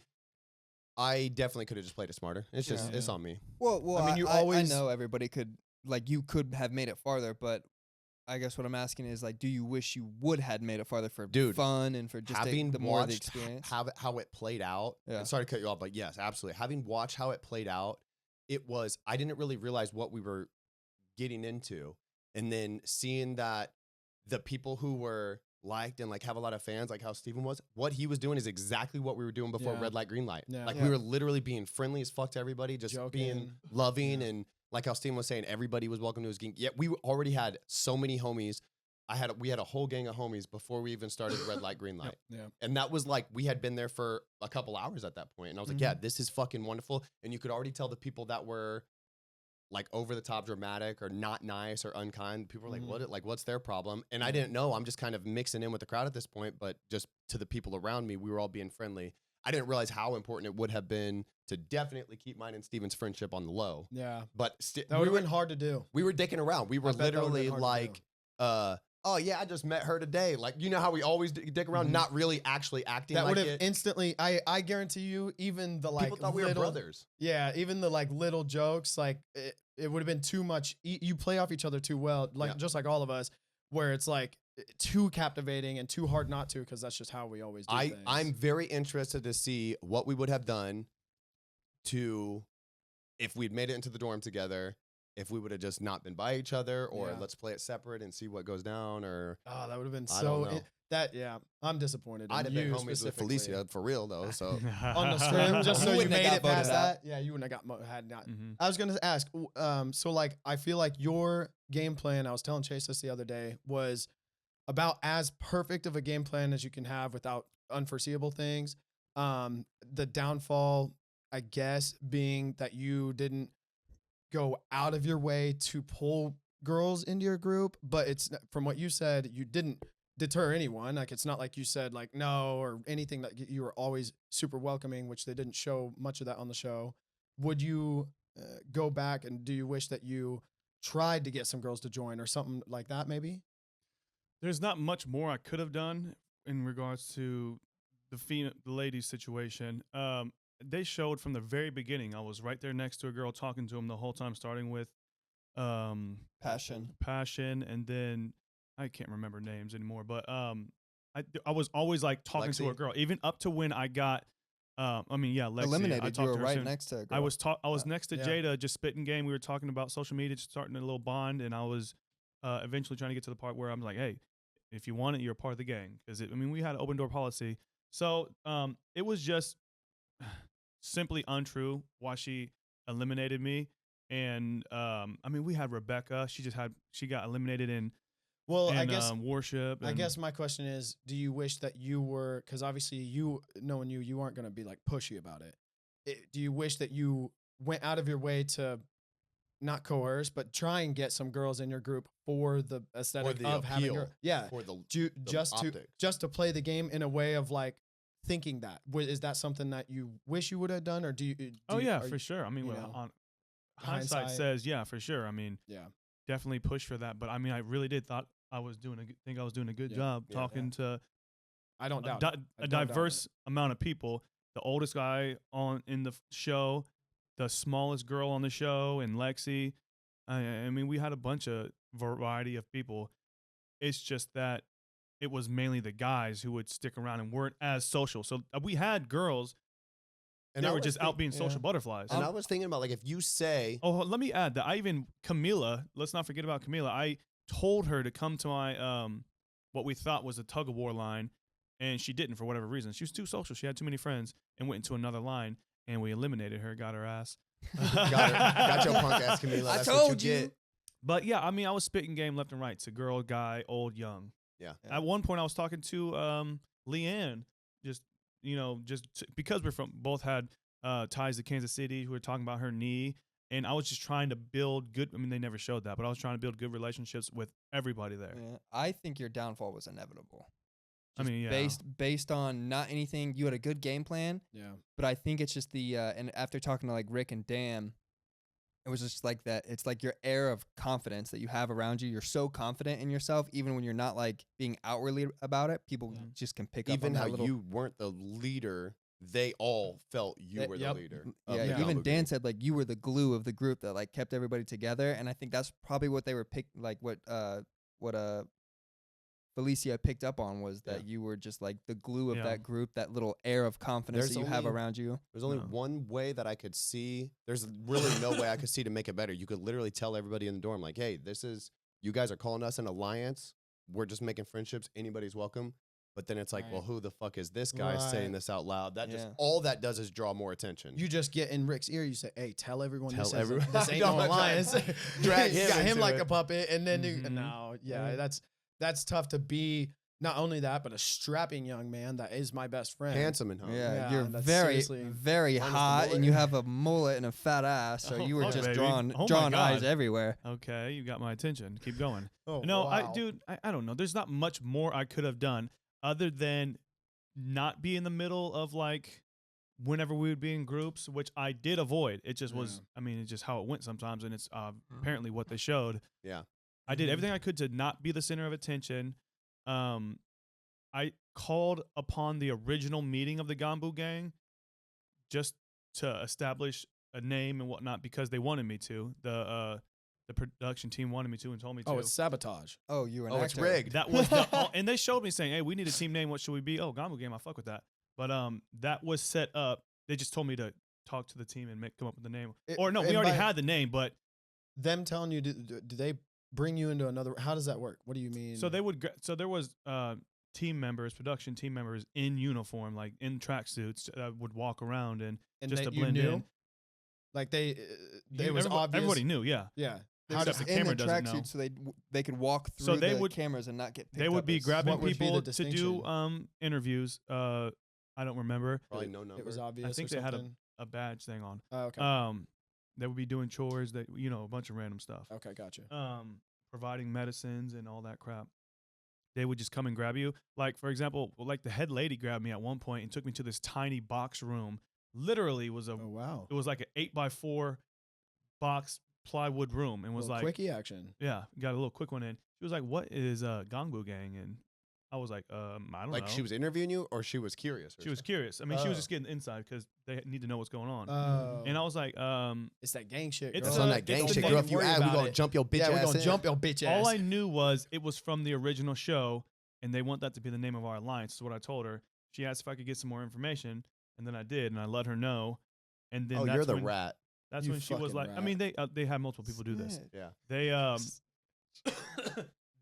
definitely could have just played it smarter. It's just, Yeah. it's on me. Well, I mean, you always- I know everybody could you could have made it farther, but I guess what I'm asking is like, do you wish you would had made it farther for Dude, fun and for just Having the more of the watched experience? how it played out. Yeah. And sorry to cut you off, but yes, absolutely. Having watched how it played out, I didn't really realize what we were getting into. And then seeing that the people who were liked and like have a lot of fans, like how Steven was, what he was doing is exactly what we were doing before Yeah. red light, green light. Yeah. Like Yeah. we were literally being friendly as fuck to everybody, just being Joking. loving. Yeah. And like how Steven was saying, everybody was welcome to his game. Yeah, we already had so many homies. We had a whole gang of homies before we even started red light, green light. Yeah. And that was like, we had been there for a couple hours at that point. And I was like, yeah, this is fucking wonderful. And you could already tell the people that were like over the top dramatic or not nice or unkind. People were like, what's their problem? And I didn't know. I'm just kind of mixing in with the crowd at this point, but just to the people around me, we were all being friendly. I didn't realize how important it would have been to definitely keep mine and Steven's friendship on the low. Yeah. But That would have been hard to do. we were dicking around. We were I bet that would've been literally hard to like, oh yeah, I just met her today. Like, you know how we always dick around, not really actually acting That like would have it. instantly, I guarantee you, even the like People thought we were little, brothers. Yeah, even the like little jokes, like it would have been too much. You play off each other too well, like Yeah. just like all of us, where it's like too captivating and too hard not to, because that's just how we always do things. I'm very interested to see what we would have done to, if we'd made it into the dorm together, if we would have just not been by each other, or Yeah. let's play it separate and see what goes down, or Oh, that would have been I so. don't know. I'm disappointed. I'd in have been you homies with specifically. Felicia for real though. So On the stream, just so You you wouldn't have made got it voted past out. that. Yeah, you wouldn't have had not. Mhm. I was gonna ask. So like, I feel like your game plan. I was telling Chase this the other day was about as perfect of a game plan as you can have without unforeseeable things. The downfall, I guess, being that you didn't go out of your way to pull girls into your group, but it's from what you said, you didn't deter anyone. Like it's not like you said like no or anything. That you were always super welcoming, which they didn't show much of that on the show. Would you go back and do you wish that you tried to get some girls to join or something like that maybe? There's not much more I could have done in regards to the ladies situation. They showed from the very beginning. I was right there next to a girl talking to him the whole time, starting with Passion. and then I can't remember names anymore. But I was always like talking to a Lexi? girl, even up to when I got. Lexi. I Eliminated. You talked were to her right soon. next to a girl. I was next to yeah. Jada, just spitting game. We were talking about social media, just starting a little bond, and I was eventually trying to get to the part where I'm like, hey, if you want it, you're a part of the gang. Because we had an open door policy, so it was just simply untrue why she eliminated me. And we had Rebecca. She got eliminated in Well, I guess worship. I guess my question is, do you wish that you were, because obviously knowing you aren't going to be like pushy about it. Do you wish that you went out of your way to not coerce, but try and get some girls in your group for the aesthetic the of having appeal. her? Yeah. for the Just to play the game in a way of like thinking that. Is that something that you wish you would have done, or do you? For sure. I mean, you know, on hindsight says, yeah, for sure. I mean, Yeah. definitely push for that. But I mean, I really did think I was doing a good Yeah. job Yeah. talking to I don't doubt it. I a don't doubt diverse amount of people. The oldest guy in the show, the smallest girl on the show, and Lexi. I mean, we had a bunch of variety of people. It's just that it was mainly the guys who would stick around and weren't as social. So we had girls. And They I were was just out being yeah. social butterflies. And I was thinking about like if you say Oh, let me add that Camila, let's not forget about Camila. I told her to come to my what we thought was a tug of war line, and she didn't for whatever reason. She was too social. She had too many friends and went into another line, and we eliminated her, got her ass. got your punk ass Camila. I That's told what you you. get. But yeah, I mean, I was spitting game left and right to girl, guy, old, young. Yeah. At one point, I was talking to Leanne, because we're both had ties to Kansas City. We were talking about her knee, and I was just trying to build good. I mean, they never showed that, but I was trying to build good relationships with everybody there. Yeah, I think your downfall was inevitable. I mean, yeah. Based on not anything, you had a good game plan, Yeah. but I think it's just and after talking to like Rick and Dan, it was just like that. It's like your air of confidence that you have around you. You're so confident in yourself, even when you're not like being outwardly about it. People Yeah. just can pick up Even on that how little. you weren't the leader, they all felt you were the Yep. leader. Yeah, of the even Gambo Dan gang. said like you were the glue of the group that like kept everybody together, and I think that's probably what they were what Felicia picked up on was that you were just like the glue of Yeah. that group, that little air of confidence There's that you have only- around you. There's only No. one way that I could see. There's really no way I could see to make it better. You could literally tell everybody in the dorm, like, hey, you guys are calling us an alliance. We're just making friendships. Anybody's welcome. But then it's like, Right. well, who the fuck is this guy saying Right. this out loud? That just Yeah. all that does is draw more attention. You just get in Rick's ear. You say, "Hey, tell everyone Tell this, everyone- this ain't No, no I'm trying alliance." to drag You him got him into like it. a puppet, and then Mhm. no, yeah, Mhm. that's tough to be. Not only that, but a strapping young man that is my best friend. Handsome and hungry. Yeah, Yeah, you're that's very, seriously- very Minus the hot, and mullet. you have a mullet and a fat ass, so you were fuck, just baby. drawing Oh my drawing eyes God. everywhere. Okay, you got my attention. Keep going. Oh, No, wow. I don't know. There's not much more I could have done other than not be in the middle of like whenever we would be in groups, which I did avoid. It just was, I mean, it's just how it went sometimes, and it's apparently what they showed. Yeah. I did everything I could to not be the center of attention. I called upon the original meeting of the Gambo gang just to establish a name and whatnot because they wanted me to. The production team wanted me to and told me to. Oh, it's sabotage. Oh, you were an Oh, it's actor. rigged. That was and they showed me saying, "Hey, we need a team name. What should we be?" Oh, Gambo Game. I fuck with that. But that was set up. They just told me to talk to the team and come up with the name. Or no, we and already by- had the name, but Them telling you, do they bring you into another? How does that work? What do you mean? so they would. So there was team members, production team members in uniform, like in tracksuits, would walk around and just that to you blend knew? in. Like it was Everybody, obvious. everybody knew, yeah. Yeah. They're Except just the in camera their doesn't know. tracksuits, so they could walk through So they the would- cameras and not get picked They would up be as- grabbing What would be the people to do distinction? interviews. I don't remember. Probably no number. It was obvious. I think or they had something. a badge thing on. Oh, okay. They would be doing chores, that a bunch of random stuff. Okay, gotcha. Providing medicines and all that crap. They would just come and grab you. Like, for example, like the head lady grabbed me at one point and took me to this tiny box room. Literally was Oh wow. it was like an 8x4 box plywood room, and was Little like, quickie action. yeah, got a little quick one in. She was like, "What is Gambo gang?" And I was like, I don't Like know. she was interviewing you, or she was curious. Or She was something? curious. I mean, she was Oh. just getting inside because they need to know what's going on. Oh. And I was like, It's that gang shit. It's girl. That's on a- that gang it's shit, the girl. name. If you Worry add, we about gonna it. jump your bitch Yeah, ass we're gonna in. jump your bitch ass. all I knew was it was from the original show, and they want that to be the name of our alliance. So what I told her. She asked if I could get some more information, and then I did, and I let her know. And then Oh, that's you're the when, rat. That's You when she was fucking like, I rat. mean, they had multiple people do this. Shit. Yeah.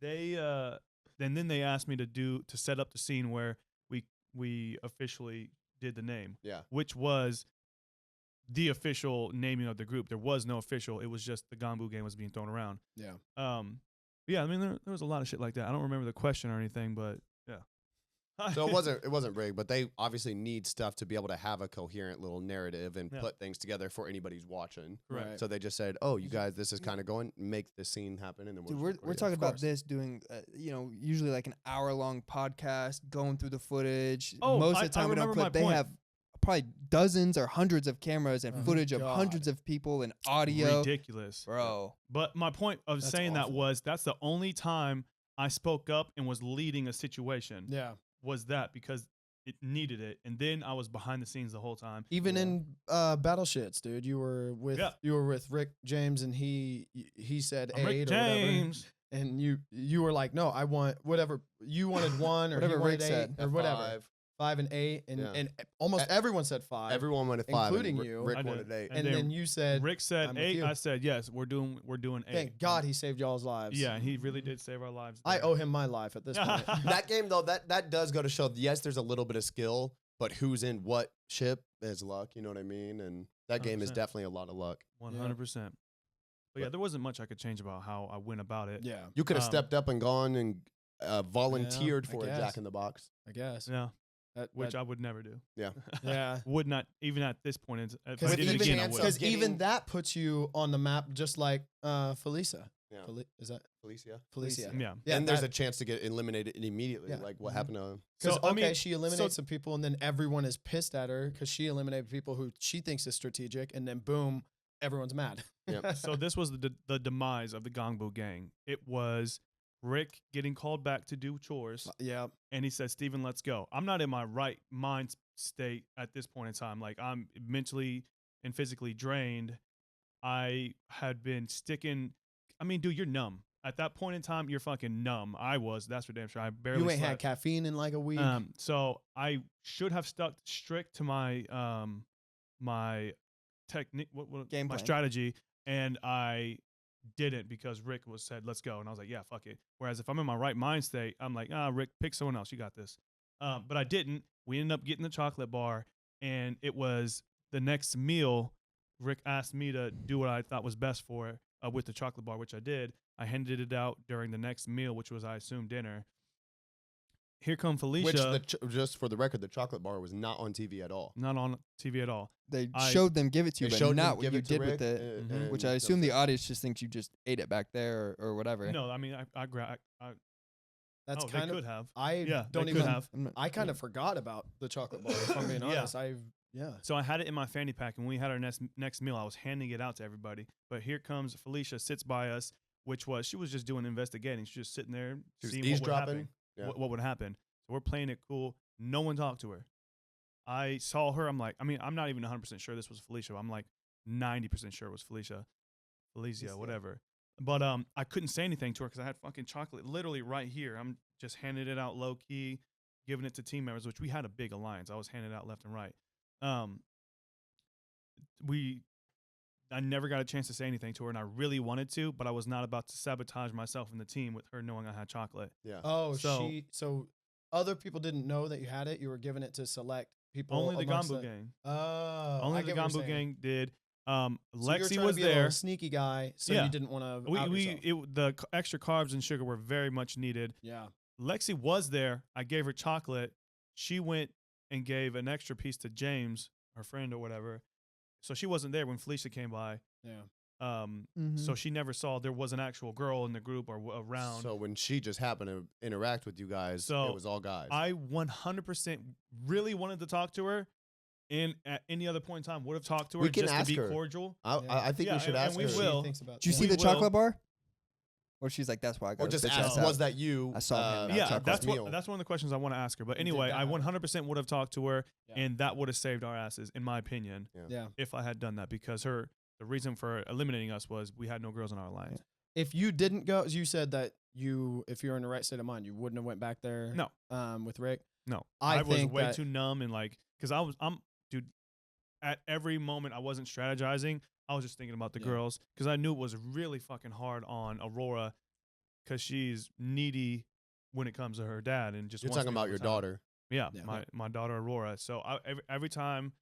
They and then they asked me to set up the scene where we officially did the name, Yeah. which was the official naming of the group. There was no official. It was just the Gambo game was being thrown around. Yeah. Yeah, I mean there was a lot of shit like that. I don't remember the question or anything, but yeah. So it wasn't rigged, but they obviously need stuff to be able to have a coherent little narrative and Yeah. put things together for anybody who's watching. Correct. Right. So they just said, "Oh, you guys, this is kind of going. Make this scene happen, and then Dude, we'll." just we're record it." talking Of about course. this doing, usually like an hour-long podcast, going through the footage. Oh, Most I of the time we don't remember my clip. They point. have probably dozens or hundreds of cameras and Oh, footage of God. hundreds of people and audio. Ridiculous. Bro. But my point of That's saying that awful. was that's the only time I spoke up and was leading a situation. Yeah. Was that because it needed it, and then I was behind the scenes the whole time. Even Yeah. in battle shits, dude. You were with Rick James, and he said I'm Rick 8 or whatever. James. And you were like, no, I want whatever you wanted 1 or Whatever he wanted Rick 8 said. or whatever. 5. 5 and 8, and Yeah. and almost everyone said 5. Everyone went at 5, including and you. Rick I did. wanted 8. and and then you said, Rick said I'm with 8. you. I said yes. We're doing 8. thank God he saved y'all's lives. Yeah, he really did save our lives. I there. owe him my life at this point. That game though, that does go to show. Yes, there's a little bit of skill, but who's in what ship is luck. You know what I mean? And that game is 100%. definitely a lot of luck. 100%. But yeah, there wasn't much I could change about how I went about it. Yeah, You could have Um, stepped up and gone and volunteered I for a guess. Jack in the Box. I guess. Yeah, which that- I would never do. yeah. Would not even at this point. If I Because did it even again, I chance would. of Because getting- even that puts you on the map, just like Felisa. Yeah. Is that Felicia. Felicia? Yeah. Yeah, and there's that- a chance to get eliminated immediately. Yeah. Like what Mhm. happened to Because So, I mean, she eliminates some people, and then everyone is pissed at her because she eliminated people who she thinks is strategic, and then boom, everyone's mad. Yep. So this was the demise of the Gambo gang. It was Rick getting called back to do chores, Yeah, and he said, "Steven, let's go." I'm not in my right mind state at this point in time. Like, I'm mentally and physically drained. I had been sticking. I mean, dude, you're numb. At that point in time, you're fucking numb. I was. That's for damn sure. I barely you ain't had slept. caffeine in like a week. So I should have stuck strict to my my technique, Game my plan. strategy, and I didn't because Rick said, "Let's go," and I was like, "Yeah, fuck it." Whereas if I'm in my right mind state, I'm like, Rick, pick someone else. You got this." But I didn't. We ended up getting the chocolate bar, and it was the next meal. Rick asked me to do what I thought was best for it with the chocolate bar, which I did. I handed it out during the next meal, which was, I assume, dinner. Here come Felicia. Which just for the record, the chocolate bar was not on TV at all. Not on TV at all. They I- showed them give it to you, They but showed them not what give you it to did with Rick, it. and Which I that assume was the it. audience just thinks you just ate it back there or whatever. No, I mean, I grabbed. That's Oh, kind they of. could have. I Yeah, don't they even. could have. I kind of forgot about the chocolate bar. If I'm being Yeah. honest, yeah. So I had it in my fanny pack, and when we had our next meal, I was handing it out to everybody. But here comes Felicia, sits by us, she was just doing investigating. She's just sitting there, She was seeing what would eavesdropping? happen. Yeah. What would happen? So we're playing it cool. No one talked to her. I saw her. I'm like, I'm not even 100% sure this was Felicia. I'm like 90% sure it was Felicia, whatever. But I couldn't say anything to her because I had fucking chocolate literally right here. I'm just handing it out low key, giving it to team members, which we had a big alliance. I was handing it out left and right. I never got a chance to say anything to her, and I really wanted to, but I was not about to sabotage myself and the team with her knowing I had chocolate. Yeah. Oh, So- so other people didn't know that you had it. You were giving it to select people. Only the amongst Gambo gang. Oh, Only I the get what you're Gambo saying. gang did. So you were Lexi trying was to be a little there. sneaky guy, so Yeah. you didn't want to out yourself. The extra carbs and sugar were very much needed. Yeah. Lexi was there. I gave her chocolate. She went and gave an extra piece to James, her friend or whatever. So she wasn't there when Felicia came by. Yeah. So she never saw there was an actual girl in the group or around. So when she just happened to interact with you guys, So it was all guys. I 100% really wanted to talk to her, and at any other point in time would have talked to her We can just ask to be her. cordial. I think Yeah, we should and ask we her. What will. she thinks about Did you that. see We the chocolate will. bar? Or she's like, that's why I got Or her just bitch ask, ass was out. that you? I saw him. at Yeah, Chocolate that's meal? one of the questions I want to ask her. But did anyway, I that. 100% would have talked to her, Yeah. and that would have saved our asses, in my opinion, Yeah. if I had done that. Because the reason for eliminating us was we had no girls in our alliance. If you didn't go, you said that if you were in the right state of mind, you wouldn't have went back there. No. With Rick. No, I was think way that- too numb and because dude. At every moment, I wasn't strategizing. I was just thinking about the Yeah. girls because I knew it was really fucking hard on Aurora because she's needy when it comes to her dad and just You're wants talking me all about the your time. daughter. Yeah, Yeah. my daughter Aurora. So every time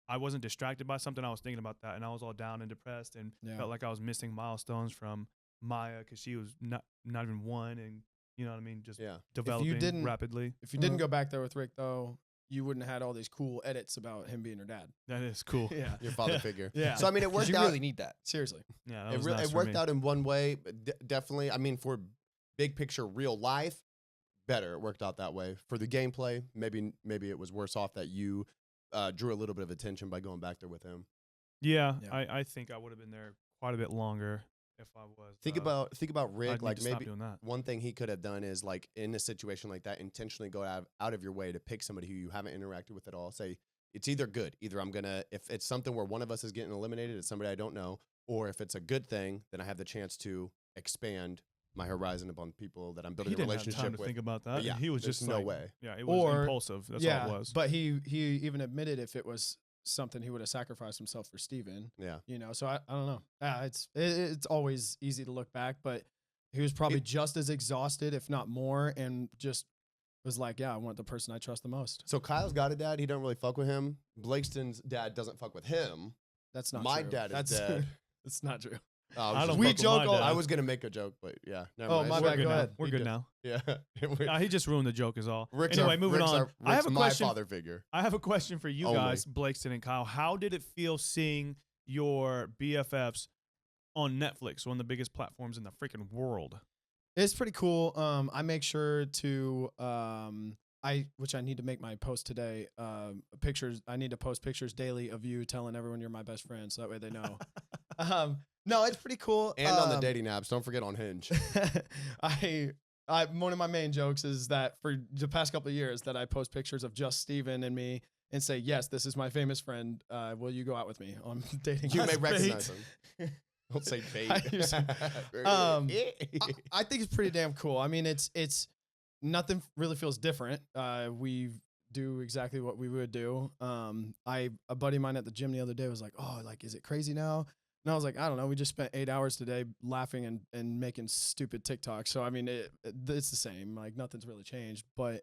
I wasn't distracted by something, I was thinking about that, and I was all down and depressed and Yeah. felt like I was missing milestones from Maya because she was not even one, and you know what I mean, just Yeah. developing didn't- rapidly. If you didn't go back there with Rick, though, you wouldn't have had all these cool edits about him being her dad. That is cool. Yeah. Your father figure. Yeah. So I mean, it 'Cause worked you out. really need that. Seriously. Yeah, that It, was really, nice it for worked me. out in one way, but definitely. I mean, for big picture, real life, better. It worked out that way. For the gameplay, maybe it was worse off that you drew a little bit of attention by going back there with him. Yeah, Yeah. I think I would have been there quite a bit longer if I was. Think about I'd Rick. need Like to stop maybe doing that. one thing he could have done is like in a situation like that, intentionally go out of your way to pick somebody who you haven't interacted with at all. Say it's either good, either if it's something where one of us is getting eliminated, it's somebody I don't know, or if it's a good thing, then I have the chance to expand my horizon upon people that I'm He building a didn't have time relationship to with. think about But that. yeah, He was there's just no like, way. Yeah, it was Or- impulsive. That's yeah, all it was. but he even admitted if it was something he would have sacrificed himself for Steven. Yeah. You know, so I don't know. It's always easy to look back, but he was probably just as exhausted, if not more, and just was like, yeah, I want the person I trust the most. So Kyle's got a dad. He don't really fuck with him. Blakeston's dad doesn't fuck with him. That's not My true. dad is That's dead. That's not true. I don't We fuck with joke my all- dad. I was gonna make a joke, but yeah. Never Oh, mind. my We're bad, good go now. ahead. We're You good good. now. Yeah. He just ruined the joke is all. Rick's Anyway, our, moving Rick's on. our- I have Rick's a my question. father figure. I have a question for you Only. guys, Blakeston and Kyle. How did it feel seeing your BFFs on Netflix, one of the biggest platforms in the freaking world? It's pretty cool. I make sure to which I need to make my post today. Pictures. I need to post pictures daily of you telling everyone you're my best friend, so that way they know. No, it's pretty cool. And on the dating apps, don't forget on Hinge. One of my main jokes is that for the past couple of years that I post pictures of just Steven and me and say, yes, this is my famous friend. Will you go out with me on dating? You may apps?" recognize him. Don't say bait. I think it's pretty damn cool. I mean, it's nothing really feels different. We do exactly what we would do. A buddy of mine at the gym the other day was like, "Oh, like, is it crazy now?" And I was like, "I don't know. We just spent 8 hours today laughing and making stupid TikToks. So I mean, it's the same. Like nothing's really changed. But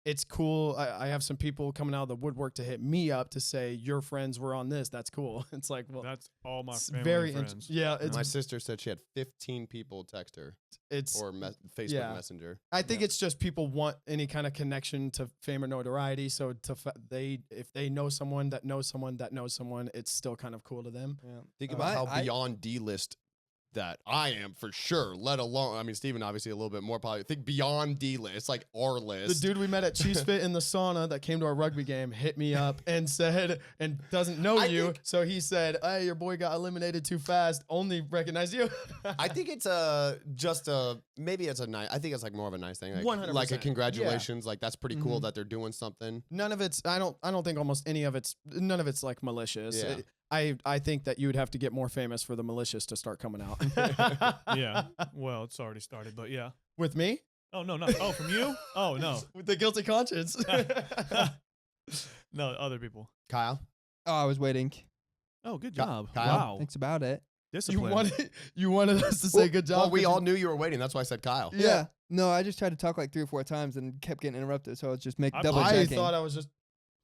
it's cool. I have some people coming out of the woodwork to hit me up to say your friends were on this. That's cool. It's like, well, That's all my it's family very and friends. yeah. It's My sister said she had 15 people text her it's or Facebook yeah. Messenger. I think it's just people want any kind of connection to fame or notoriety. So if they know someone that knows someone that knows someone, it's still kind of cool to them. Yeah. Think Uh, about how I- beyond D-list that I am for sure, let alone, I mean, Steven obviously a little bit more probably. Think beyond D-list. It's like our The list. dude we met at Cheese Fit in the sauna that came to our rugby game hit me up and said, and doesn't know I you. think- So he said, "Hey, your boy got eliminated too fast. Only recognize you." I think it's maybe it's a nice, I think it's like more of a nice thing. Like, 100%. like a congratulations. Like that's pretty cool that they're doing something. None of it's. I don't think almost any of it's. None of it's like malicious. Yeah. I think that you would have to get more famous for the malicious to start coming out. Yeah. Well, it's already started, but yeah. With me? Oh no, no. Oh, from you? Oh no. With the guilty conscience. No, other people. Kyle? Oh, I was waiting. Oh, good job. Kyle? Wow. Thanks about it. Discipline. You wanted us to say good job. Well, we all knew you were waiting. That's why I said Kyle. Yeah. No, I just tried to talk like 3 or 4 times and kept getting interrupted. So I was just double I checking. thought I was just.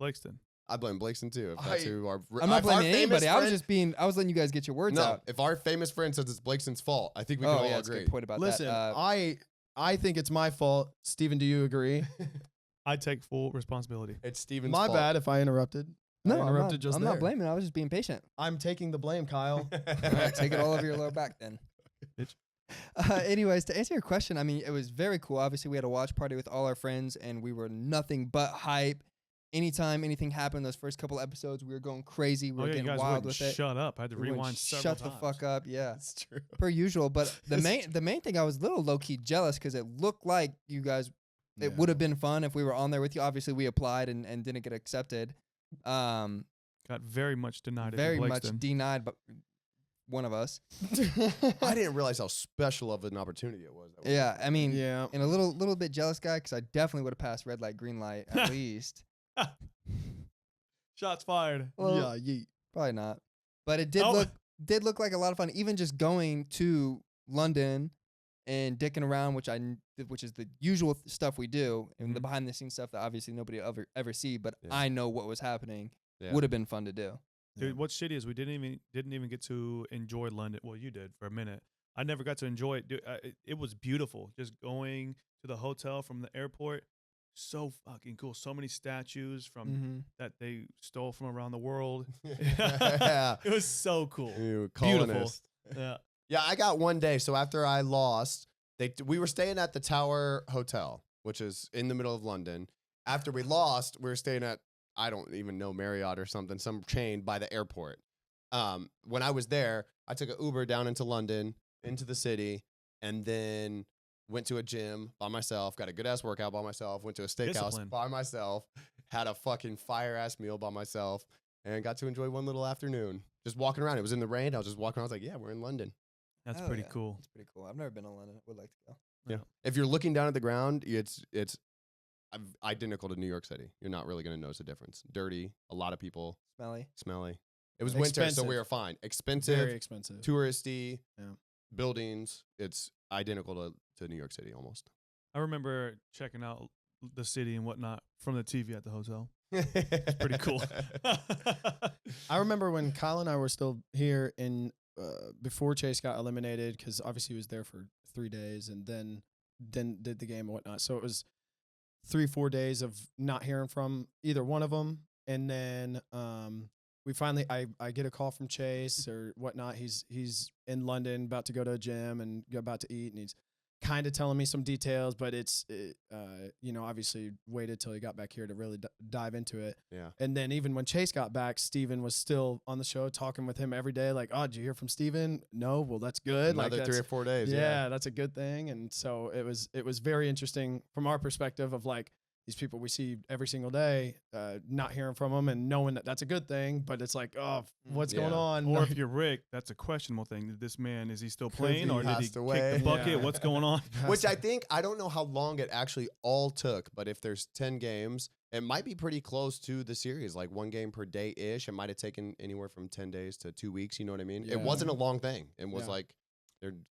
Blakeson. I blame Blakeson too. If that's who our, I'm not if our blaming famous anybody. I was friend- just I was letting you guys get your words No, out. if our famous friend says it's Blakeson fault, I think we can all that's a agree. good point about Listen, that. I think it's my fault. Steven, do you agree? I take full responsibility. It's Steven's My fault. bad if I interrupted. No, I I'm interrupted not, just I'm there. not blaming. I was just being patient. I'm taking the blame, Kyle. All right, take it all over your lower back then. Bitch. Anyways, to answer your question, I mean, it was very cool. Obviously, we had a watch party with all our friends, and we were nothing but hype. Anytime anything happened, those first couple episodes, we were going crazy. We were You getting guys wild wouldn't with it. shut up. I had to We wouldn't rewind several Shut times. the fuck up. Yeah, That's true. per usual. But the main thing, I was a little low key jealous because it looked like you guys. It would have been fun if we were on there with you. Obviously, we applied and didn't get accepted. Got very much denied. Very at much Blakeson. denied, but one of us. I didn't realize how special of an opportunity it was. That we Yeah, I mean, Yeah. and a little bit jealous guy because I definitely would have passed red light, green light at least. Shots fired. Well, Yeah, yeet. probably not. But it did Oh. look like a lot of fun. Even just going to London and dicking around, which is the usual stuff we do, and the Mhm. behind the scenes stuff that obviously nobody ever see. But Yeah. I know what was happening. Yeah. Would have been fun to do. Dude, what's shitty is we didn't even get to enjoy London. Well, you did for a minute. I never got to enjoy it. Dude, it was beautiful. Just going to the hotel from the airport, so fucking cool. So many statues from that they stole from around the world. Yeah. It was so cool. You Beautiful. colonist. Yeah. Yeah, I got one day. So after I lost, we were staying at the Tower Hotel, which is in the middle of London. After we lost, we were staying at, I don't even know, Marriott or something, some chain by the airport. When I was there, I took an Uber down into London, into the city, and then went to a gym by myself, got a good ass workout by myself, went to a steakhouse Discipline. by myself, had a fucking fire ass meal by myself, and got to enjoy one little afternoon. Just walking around. It was in the rain. I was just walking around. I was like, yeah, we're in London. That's Hell pretty yeah. cool. It's pretty cool. I've never been to London. Would like to go. Yeah. If you're looking down at the ground, it's identical to New York City. You're not really going to notice a difference. Dirty, a lot of people, Smelly. smelly. It was winter, so Expensive. we were fine. Expensive, Very expensive. touristy, Yeah. buildings. It's identical to New York City almost. I remember checking out the city and whatnot from the TV at the hotel. Pretty cool. I remember when Kyle and I were still here in before Chase got eliminated, because obviously he was there for 3 days and then did the game and whatnot. So it was 3-4 days of not hearing from either one of them, and then we finally I get a call from Chase or whatnot. He's in London about to go to a gym and about to eat, and he's kind of telling me some details, but obviously waited till he got back here to really dive into it. Yeah. And then even when Chase got back, Steven was still on the show talking with him every day. Like, oh, did you hear from Steven? No. Well, that's good. Another like 3 or 4 days. yeah, that's a good thing. And so it was very interesting from our perspective of like these people we see every single day, not hearing from them and knowing that that's a good thing. But it's like, oh, what's going Yeah. on? Or if you're Rick, that's a questionable thing. Did this man, is he still playing he or did he passed kick away? the bucket? Yeah. What's going on? Which I don't know how long it actually all took, but if there's 10 games, it might be pretty close to the series, like 1 game per day ish. It might have taken anywhere from 10 days to 2 weeks. You know what I mean? Yeah. It wasn't a long thing. It was Yeah. like,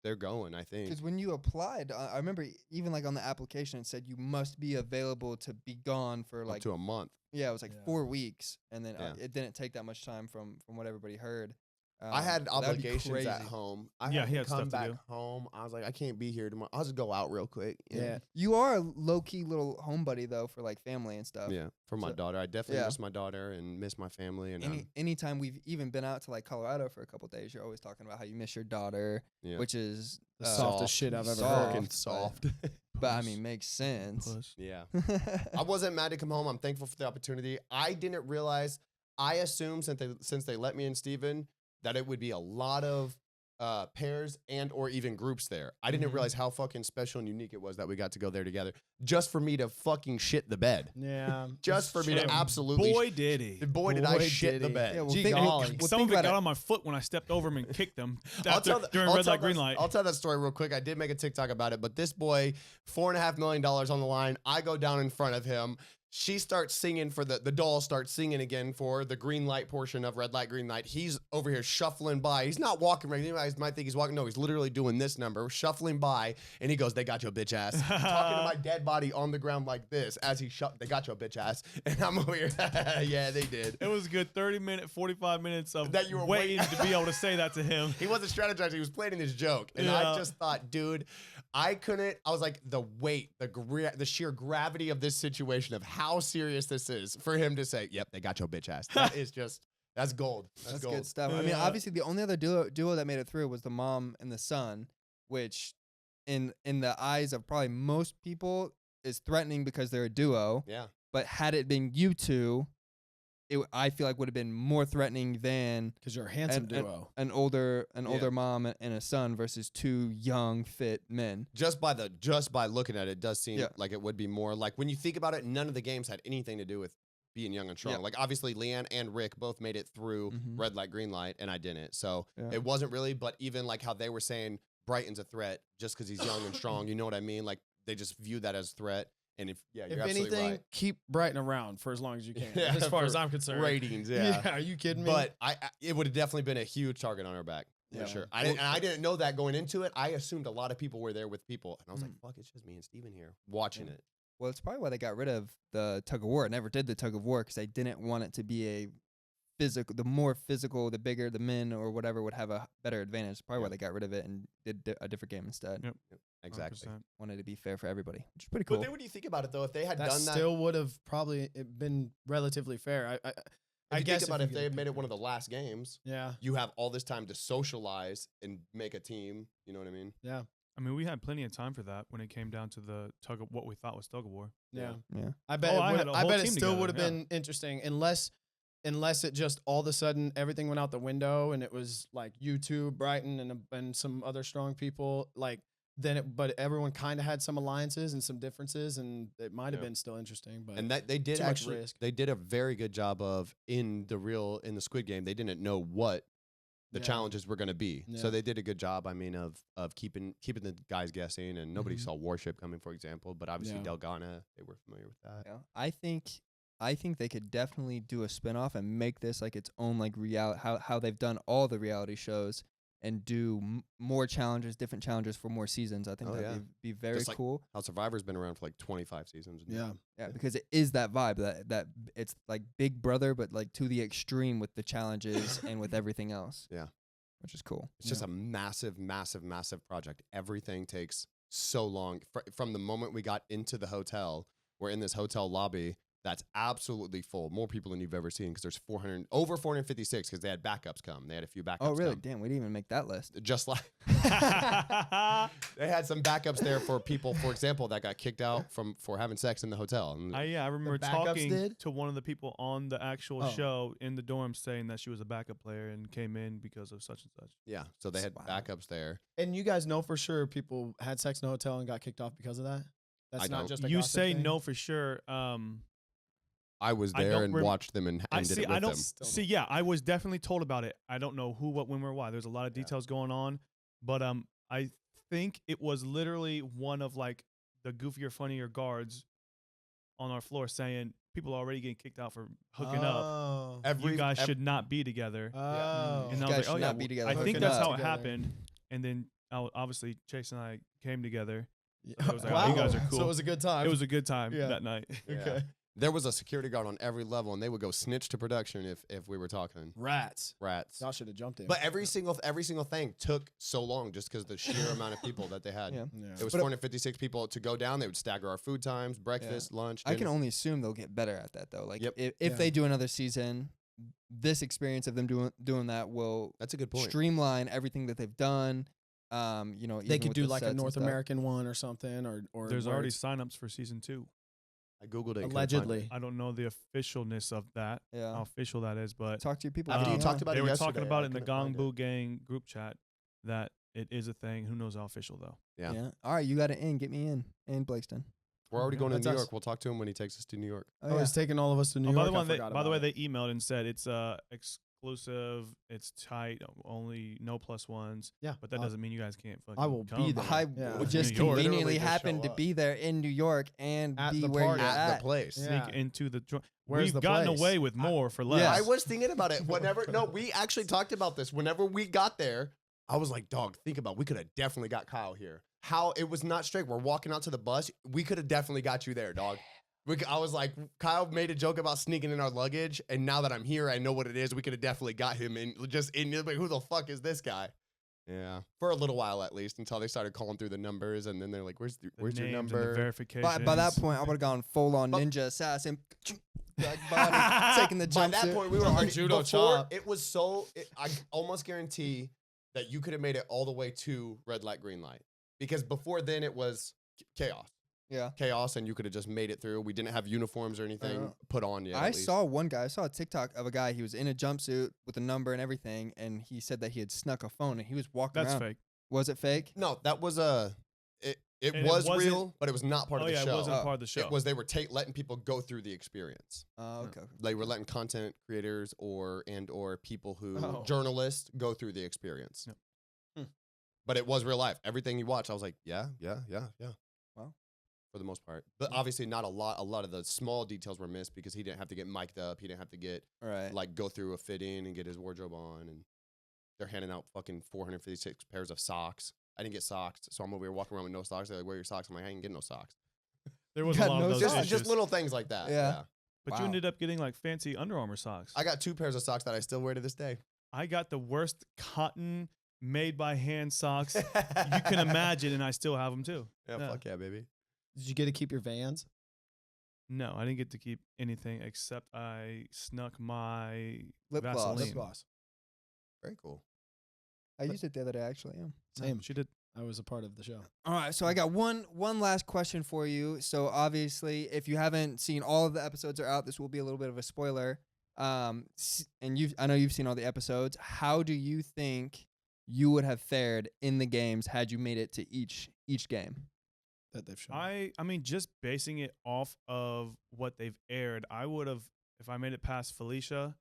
they're going, I think. Because when you applied, I remember even like on the application, it said you must be available to be gone for Up like to a month. it was like Yeah. 4 weeks, and then Yeah. it didn't take that much time from what everybody heard. I had That'd be obligations at crazy. home. Yeah, had he to had stuff come to back do. home. I was like, I can't be here tomorrow. I'll just go out real quick. you know? Yeah. You are a low key little homebody though for like family and stuff. Yeah, for my So- daughter. I definitely yeah. miss my daughter and miss my family. And Anytime we've even been out to like Colorado for a couple days, you're always talking about how you miss your daughter, yeah. which is The softest shit I've ever soft, heard. soft. But I mean, makes sense. Puss. Yeah. I wasn't mad to come home. I'm thankful for the opportunity. I didn't realize. I assumed since they let me and Steven that it would be a lot of pairs and or even groups there. I didn't realize how fucking special and unique it was that we got to go there together just for me to fucking shit the bed. Yeah. Just for me to And absolutely. Boy, did he. Boy, did I Boy, shit did the he. bed. Yeah, well, Gee think- golly. well, Some think of it about got it. on my foot when I stepped over him and kicked him I'll tell during red light, green light. I'll tell that story real quick. I did make a TikTok about it, but this boy, $4.5 million on the line. I go down in front of him. She starts singing for the doll starts singing again for the green light portion of red light, green light. He's over here shuffling by. He's not walking right. You guys might think he's walking. No, he's literally doing this number, shuffling by. And he goes, "They got your bitch ass." Talking to my dead body on the ground like this as he they got your bitch ass. And I'm over here. Yeah, they did. It was a good 45 minutes of That you were waiting to be able to say that to him. He wasn't strategizing. He was planning this joke. And I just thought, dude, I was like, the weight, the sheer gravity of this situation of how serious this is for him to say, "Yep, they got your bitch ass." That is just, that's gold. That's gold. Good stuff. I mean, obviously, the only other duo that made it through was the mom and the son, which in the eyes of probably most people is threatening because they're a duo. Yeah. But had it been you two, I feel like would have been more threatening than Because you're a handsome duo. an older mom and a son versus two young fit men. Just by looking at it, it does seem like it would be more like, when you think about it, none of the games had anything to do with being young and strong. Yeah. Like, obviously Leanne and Rick both made it through red light, green light, and I didn't. So it wasn't really, but even like how they were saying Brighton's a threat just because he's young and strong, you know what I mean? Like, they just view that as threat. And if you're absolutely anything, right. keep Brighton around for as long as you can. Yeah, as far for as I'm concerned. ratings, yeah. Are you kidding me? But it would have definitely been a huge target on our back. For sure. I didn't know that going into it. I assumed a lot of people were there with people. And I was like, fuck, it's just me and Steven here watching it. Well, it's probably why they got rid of the tug of war. It never did the tug of war because they didn't want it to be a physical. The more physical, the bigger the men or whatever would have a better advantage. Probably why they got rid of it and did a different game instead. Yep. Exactly. 100%. Wanted to be fair for everybody, which is pretty cool. But then when you think about it, though, if they had that done that, still would have probably been relatively fair. I guess think about if they had made it one of the last games, Yeah. you have all this time to socialize and make a team. You know what I mean? Yeah. I mean, we had plenty of time for that when it came down to the what we thought was tug of war. Yeah. Yeah. I bet I had a whole it team still together, would have been interesting unless it just all of a sudden everything went out the window and it was like you two, Brighton, and some other strong people. Like but everyone kind of had some alliances and some differences, and it might have been still interesting. But And that they did too much actually, risk. they did a very good job of in the Squid Game. They didn't know what the challenges were going to be, so they did a good job. I mean, of keeping the guys guessing, and nobody saw Warship coming, for example. But obviously, Delgana, they were familiar with that. Yeah. I think they could definitely do a spinoff and make this like its own like reality, how they've done all the reality shows, and do more challenges, different challenges for more seasons. I think that'd be very Just like cool. How Survivor's been around for like 25 seasons. Yeah. Yeah, because it is that vibe that it's like Big Brother, but like to the extreme with the challenges and with everything else. Yeah. Which is cool. It's just a massive, massive, massive project. Everything takes so long. From the moment we got into the hotel, we're in this hotel lobby that's absolutely full. More people than you've ever seen, because there's over 456 because they had backups come. They had a few backups. Oh, really? come. Damn, we didn't even make that list. Just like they had some backups there for people, for example, that got kicked out for having sex in the hotel. And I remember backups talking did? to one of the people on the actual show in the dorm saying that she was a backup player and came in because of such and such. yeah, so they had Wow. backups there. And you guys know for sure people had sex in a hotel and got kicked off because of that? That's I not don't. just a You gossip say thing? no for sure. I was I there don't and rem- watched them and did it with them. See. Yeah, I was definitely told about it. I don't know who, what, when, where, why. There's a lot of details going on, but I think it was literally one of like the goofier, funnier guards on our floor saying people are already getting kicked out for hooking up. You guys should not be together. Oh. You And I was guys like, should oh yeah, not be together I think hooking that's up. how it Together. happened. And then obviously Chase and I came together. Yeah. It was like, oh, you guys are cool. So it was a good time. It was a good time Yeah. that night. okay. There was a security guard on every level, and they would go snitch to production if we were talking. Rats. Rats. Y'all should have jumped in. But every single thing took so long just because the sheer amount of people that they had. Yeah. It was 456 people to go down. They would stagger our food times, breakfast, lunch, I can dinner. only assume they'll get better at that though. Like Yep. if they do another season, this experience of them doing that will That's a good point. streamline everything that they've done. You know, they even could with do the like sets a and North stuff. American one or something, or There's where already it's signups for season 2. I Googled it. and couldn't find it. allegedly. I don't know the officialness of that, Yeah. how official that is, but Talk to your people. After you Yeah. talked about they it were yesterday, talking about I it in the couldn't find Gambo gang group chat that it is a thing. Who knows how official though? Yeah. Yeah. All right, you got it in. Get me in Blakeston. We're already going to That's New us. York. We'll talk to him when he takes us to New York. Oh, he's taking all of us to New Oh, York. by the way, I forgot by the way, about they emailed and said it's exclusive. It's tight. Only no +1s. Yeah, But that doesn't mean you guys can't fucking I will come. be there. I Yeah. just New York. conveniently Literally just happened show to up. be there in New York and At be the where party. you're At at. the place. Yeah. Sneak into the Where's We've the gotten place? away with more for less. I was thinking about it. We actually talked about this. Whenever we got there, I was like, dog, think about it. We could have definitely got Kyle here. How it was not straight. We're walking out to the bus. We could have definitely got you there, dog. I was like, Kyle made a joke about sneaking in our luggage. And now that I'm here, I know what it is. We could have definitely got him in. Like, who the fuck is this guy? Yeah. For a little while, at least, until they started calling through the numbers. And then they're like, where's The your names and number? the verification. By that point, I would have gone full on ninja assassin, like body, taking the By jumpsuit. that point, we were already Judo before. chop. It was I almost guarantee that you could have made it all the way to red light, green light, because before then it was chaos, and you could have just made it through. We didn't have uniforms or anything put on yet. I saw a TikTok of a guy. He was in a jumpsuit with a number and everything, and he said that he had snuck a phone and he was walking That's around. fake. Was it fake? No, that was it And it was wasn't- real, but it was not part Oh of the yeah, show. it wasn't part of the show. It was they were letting people go through the experience. Oh, okay. They were letting content creators or people who Oh. journalists go through the experience. Yep. But it was real life. Everything you watch, I was like, yeah. Wow. For the most part. But obviously not a lot. A lot of the small details were missed because he didn't have to get mic'd up. He didn't have to get All right. like go through a fitting and get his wardrobe on. And they're handing out fucking 456 pairs of socks. I didn't get socks, so I'm over here walking around with no socks. They're like, where are your socks? I'm like, I ain't getting no socks. There was a Got lot no of those socks. issues. Just little things like that. Yeah. But you Wow. ended up getting like fancy Under Armour socks. I got 2 pairs of socks that I still wear to this day. I got the worst cotton made by hand socks you can imagine, and I still have them too. Yeah, Yeah. fuck yeah, baby. Did you get to keep your Vans? No, I didn't get to keep anything except I snuck my Lip gloss. Vaseline. Lip gloss. Very cool. I used it the other day, actually. Yeah. Same. She did. I was a part of the show. All right, so I got one last question for you. So obviously, if you haven't seen all of the episodes are out, this will be a little bit of a spoiler. And I know you've seen all the episodes. How do you think you would have fared in the games had you made it to each game? That they've shown. I mean, just basing it off of what they've aired, I would have, if I made it past Felicia,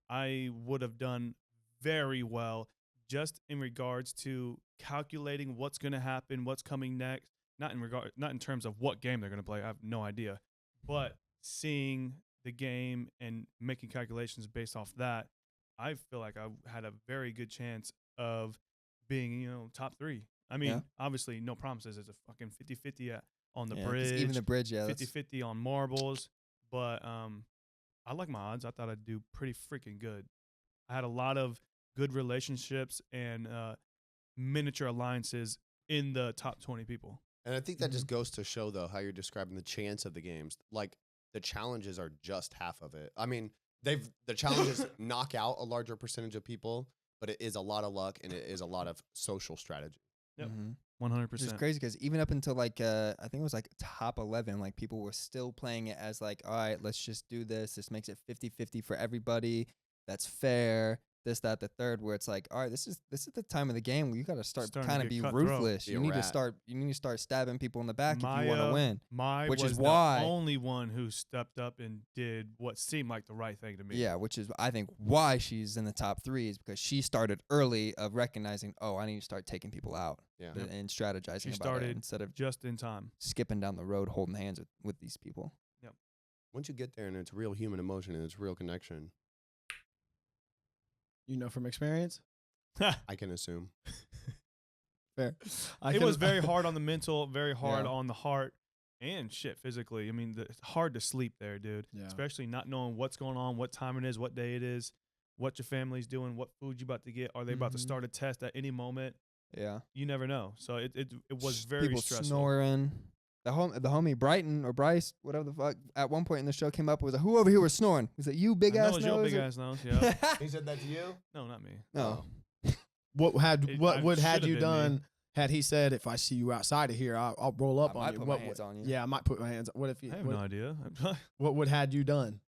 I would have done very well just in regards to calculating what's going to happen, what's coming next. Not in terms of what game they're going to play. I have no idea. But seeing the game and making calculations based off that, I feel like I had a very good chance of being, top 3. I mean, Yeah. obviously, no promises. It's a fucking 50-50 on the Yeah, 'cause bridge. even the bridge, yeah. that's- 50-50 on marbles. But I like my odds. I thought I'd do pretty freaking good. I had a lot of good relationships and miniature alliances in the top 20 people. And I think that just goes to show, though, how you're describing the chance of the games. Like, the challenges are just half of it. I mean, the challenges knock out a larger percentage of people, but it is a lot of luck and it is a lot of social strategy. Yep. Mhm. 100%. Which is crazy because even up until like I think it was like top 11, like people were still playing it as like, all right, let's just do this. This makes it 50-50 for everybody. That's fair. This, that, the third, where it's like, all right, this is the time of the game where you got to start Starting kind to of get be cutthroat. ruthless. Be You a need to rat. start stabbing people in the back if you want Maya- to win. Mai which was is the why- only one who stepped up and did what seemed like the right thing to me. Yeah, which is I think why she's in the top 3 is because she started early of recognizing, oh, I need to start taking people out Yeah. and strategizing She about started it instead of just in time. skipping down the road holding hands with these people. Once you get there and it's real human emotion and it's real connection, You know from experience. I can assume. Fair. It was very hard on the mental, very hard Yeah. on the heart, and shit physically. I mean, it's hard to sleep there, dude. Yeah. Especially not knowing what's going on, what time it is, what day it is, what your family's doing, what food you about to get. Are they about to Mhm. start a test at any moment? Yeah. You never know. So it was very people stressful. snoring. The homie Brighton or Bryce, whatever the fuck, at one point in the show came up with a, who over here was snoring? Was it you, big I know ass it's your nose? big or- ass nose. Yeah. He said that to you? No, not me. No. What had It- what I would had should've you been me. done had he said if I see you outside of here I'll roll up I on might you? put What my hands would- on you. Yeah, I might put my hands. What if you? I have what, no idea. what would had you done?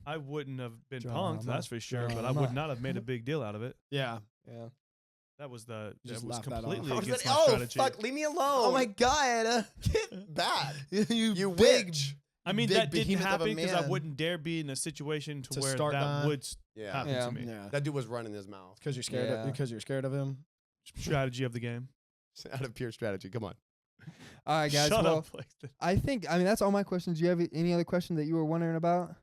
I wouldn't have been Drama. punked, that's for sure, but I Drama. would not have made a big deal out of it. Yeah. Yeah. That was Just that was laugh that off. completely I was against like, my oh, strategy. fuck, leave me alone. Oh my god. Get back. you Big. I mean, big that didn't behemoth of a happen because I man. wouldn't dare be in a situation to To where start that dying. would Yeah. happened Yeah. to me. Yeah. That dude was running his mouth. Because you're scared. Yeah. Because you're scared of him. Strategy of the game. Out of pure strategy. Come on. All right, guys. Shut well, up, Langston. I think that's all my questions. Do you have any other questions that you were wondering about?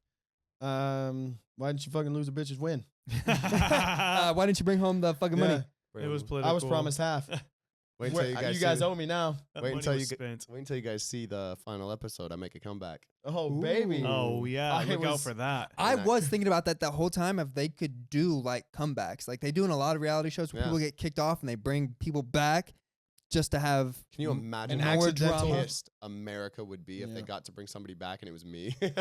Why didn't you fucking lose a bitch's win? Why didn't you bring home the fucking money? It was political. I was promised half. Wait until You guys see owe me now. That wait money until was you spent. Wait until you guys see the final episode. I make a comeback. Oh, Ooh. baby. Oh yeah, I look out was- for that. I And I- was thinking about that the whole time. If they could do like comebacks, like they do in a lot of reality shows where Yeah. people get kicked off and they bring people back just to have. Can you imagine more how drama? pissed America would be if they Yeah. got to bring somebody back and it was me? If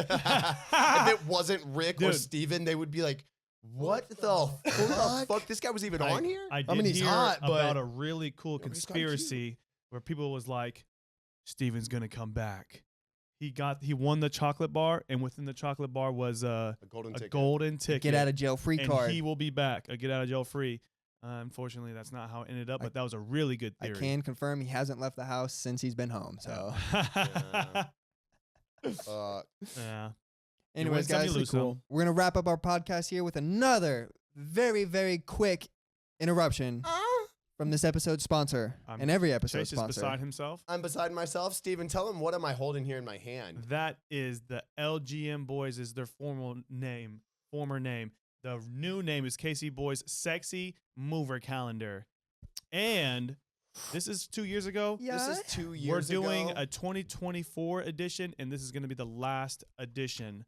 it wasn't Rick or Dude. Steven, they would be like, "What the fuck? This guy was even on here?" I did mean, he's hear hot, but- about a really cool Yeah, but he's kinda cute. conspiracy where people was like, Steven's gonna come back. He won the chocolate bar, and within the chocolate bar was A golden a ticket. golden ticket. Get out of jail free and card. he will be back. A get out of jail free. Unfortunately, that's not how it ended up, but that was a really good I theory. can confirm he hasn't left the house since he's been home. So, Yeah. anyways, Some, you guys, lose some. we're gonna wrap up our podcast here with another very, very quick interruption from this episode's sponsor and every episode Chase is sponsor. beside himself. I'm beside myself. Steven, tell him what am I holding here in my hand? That is the LGM Boys is their former name. The new name is KC Boys Sexy Mover Calendar. And this is 2 years ago. Yeah. This is 2 years We're doing ago. a 2024 edition, and this is going to be the last edition.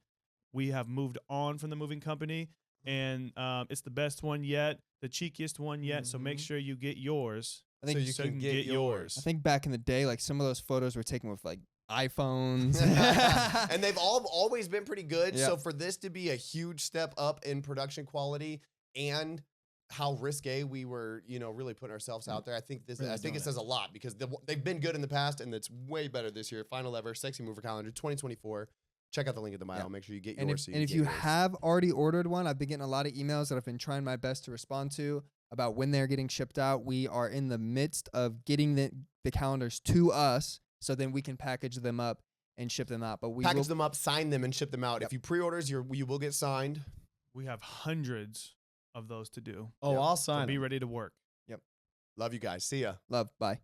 We have moved on from the moving company, and it's the best one yet, the cheekiest one yet. So make sure you get yours. I think so you can get yours. I think back in the day, like some of those photos were taken with like iPhones. And they've always been pretty good. Yeah. So for this to be a huge step up in production quality and how risque we were, really putting ourselves out there, I think Really it doing says a lot because they've been good in the past and it's way better this year. Final ever Sexy Mover Calendar 2024. Check out the link in the bio. Yeah. Make sure you get And yours. if you have already ordered one, I've been getting a lot of emails that I've been trying my best to respond to about when they're getting shipped out. We are in the midst of getting the calendars to us so then we can package them up and ship them out. But we package will, them up, sign them, and ship them out. Yep. If you pre-orders, you will get signed. We have hundreds of those to do. Oh, Yeah. I'll So sign. be 'em. ready to work. Love you guys. See ya. love. Bye.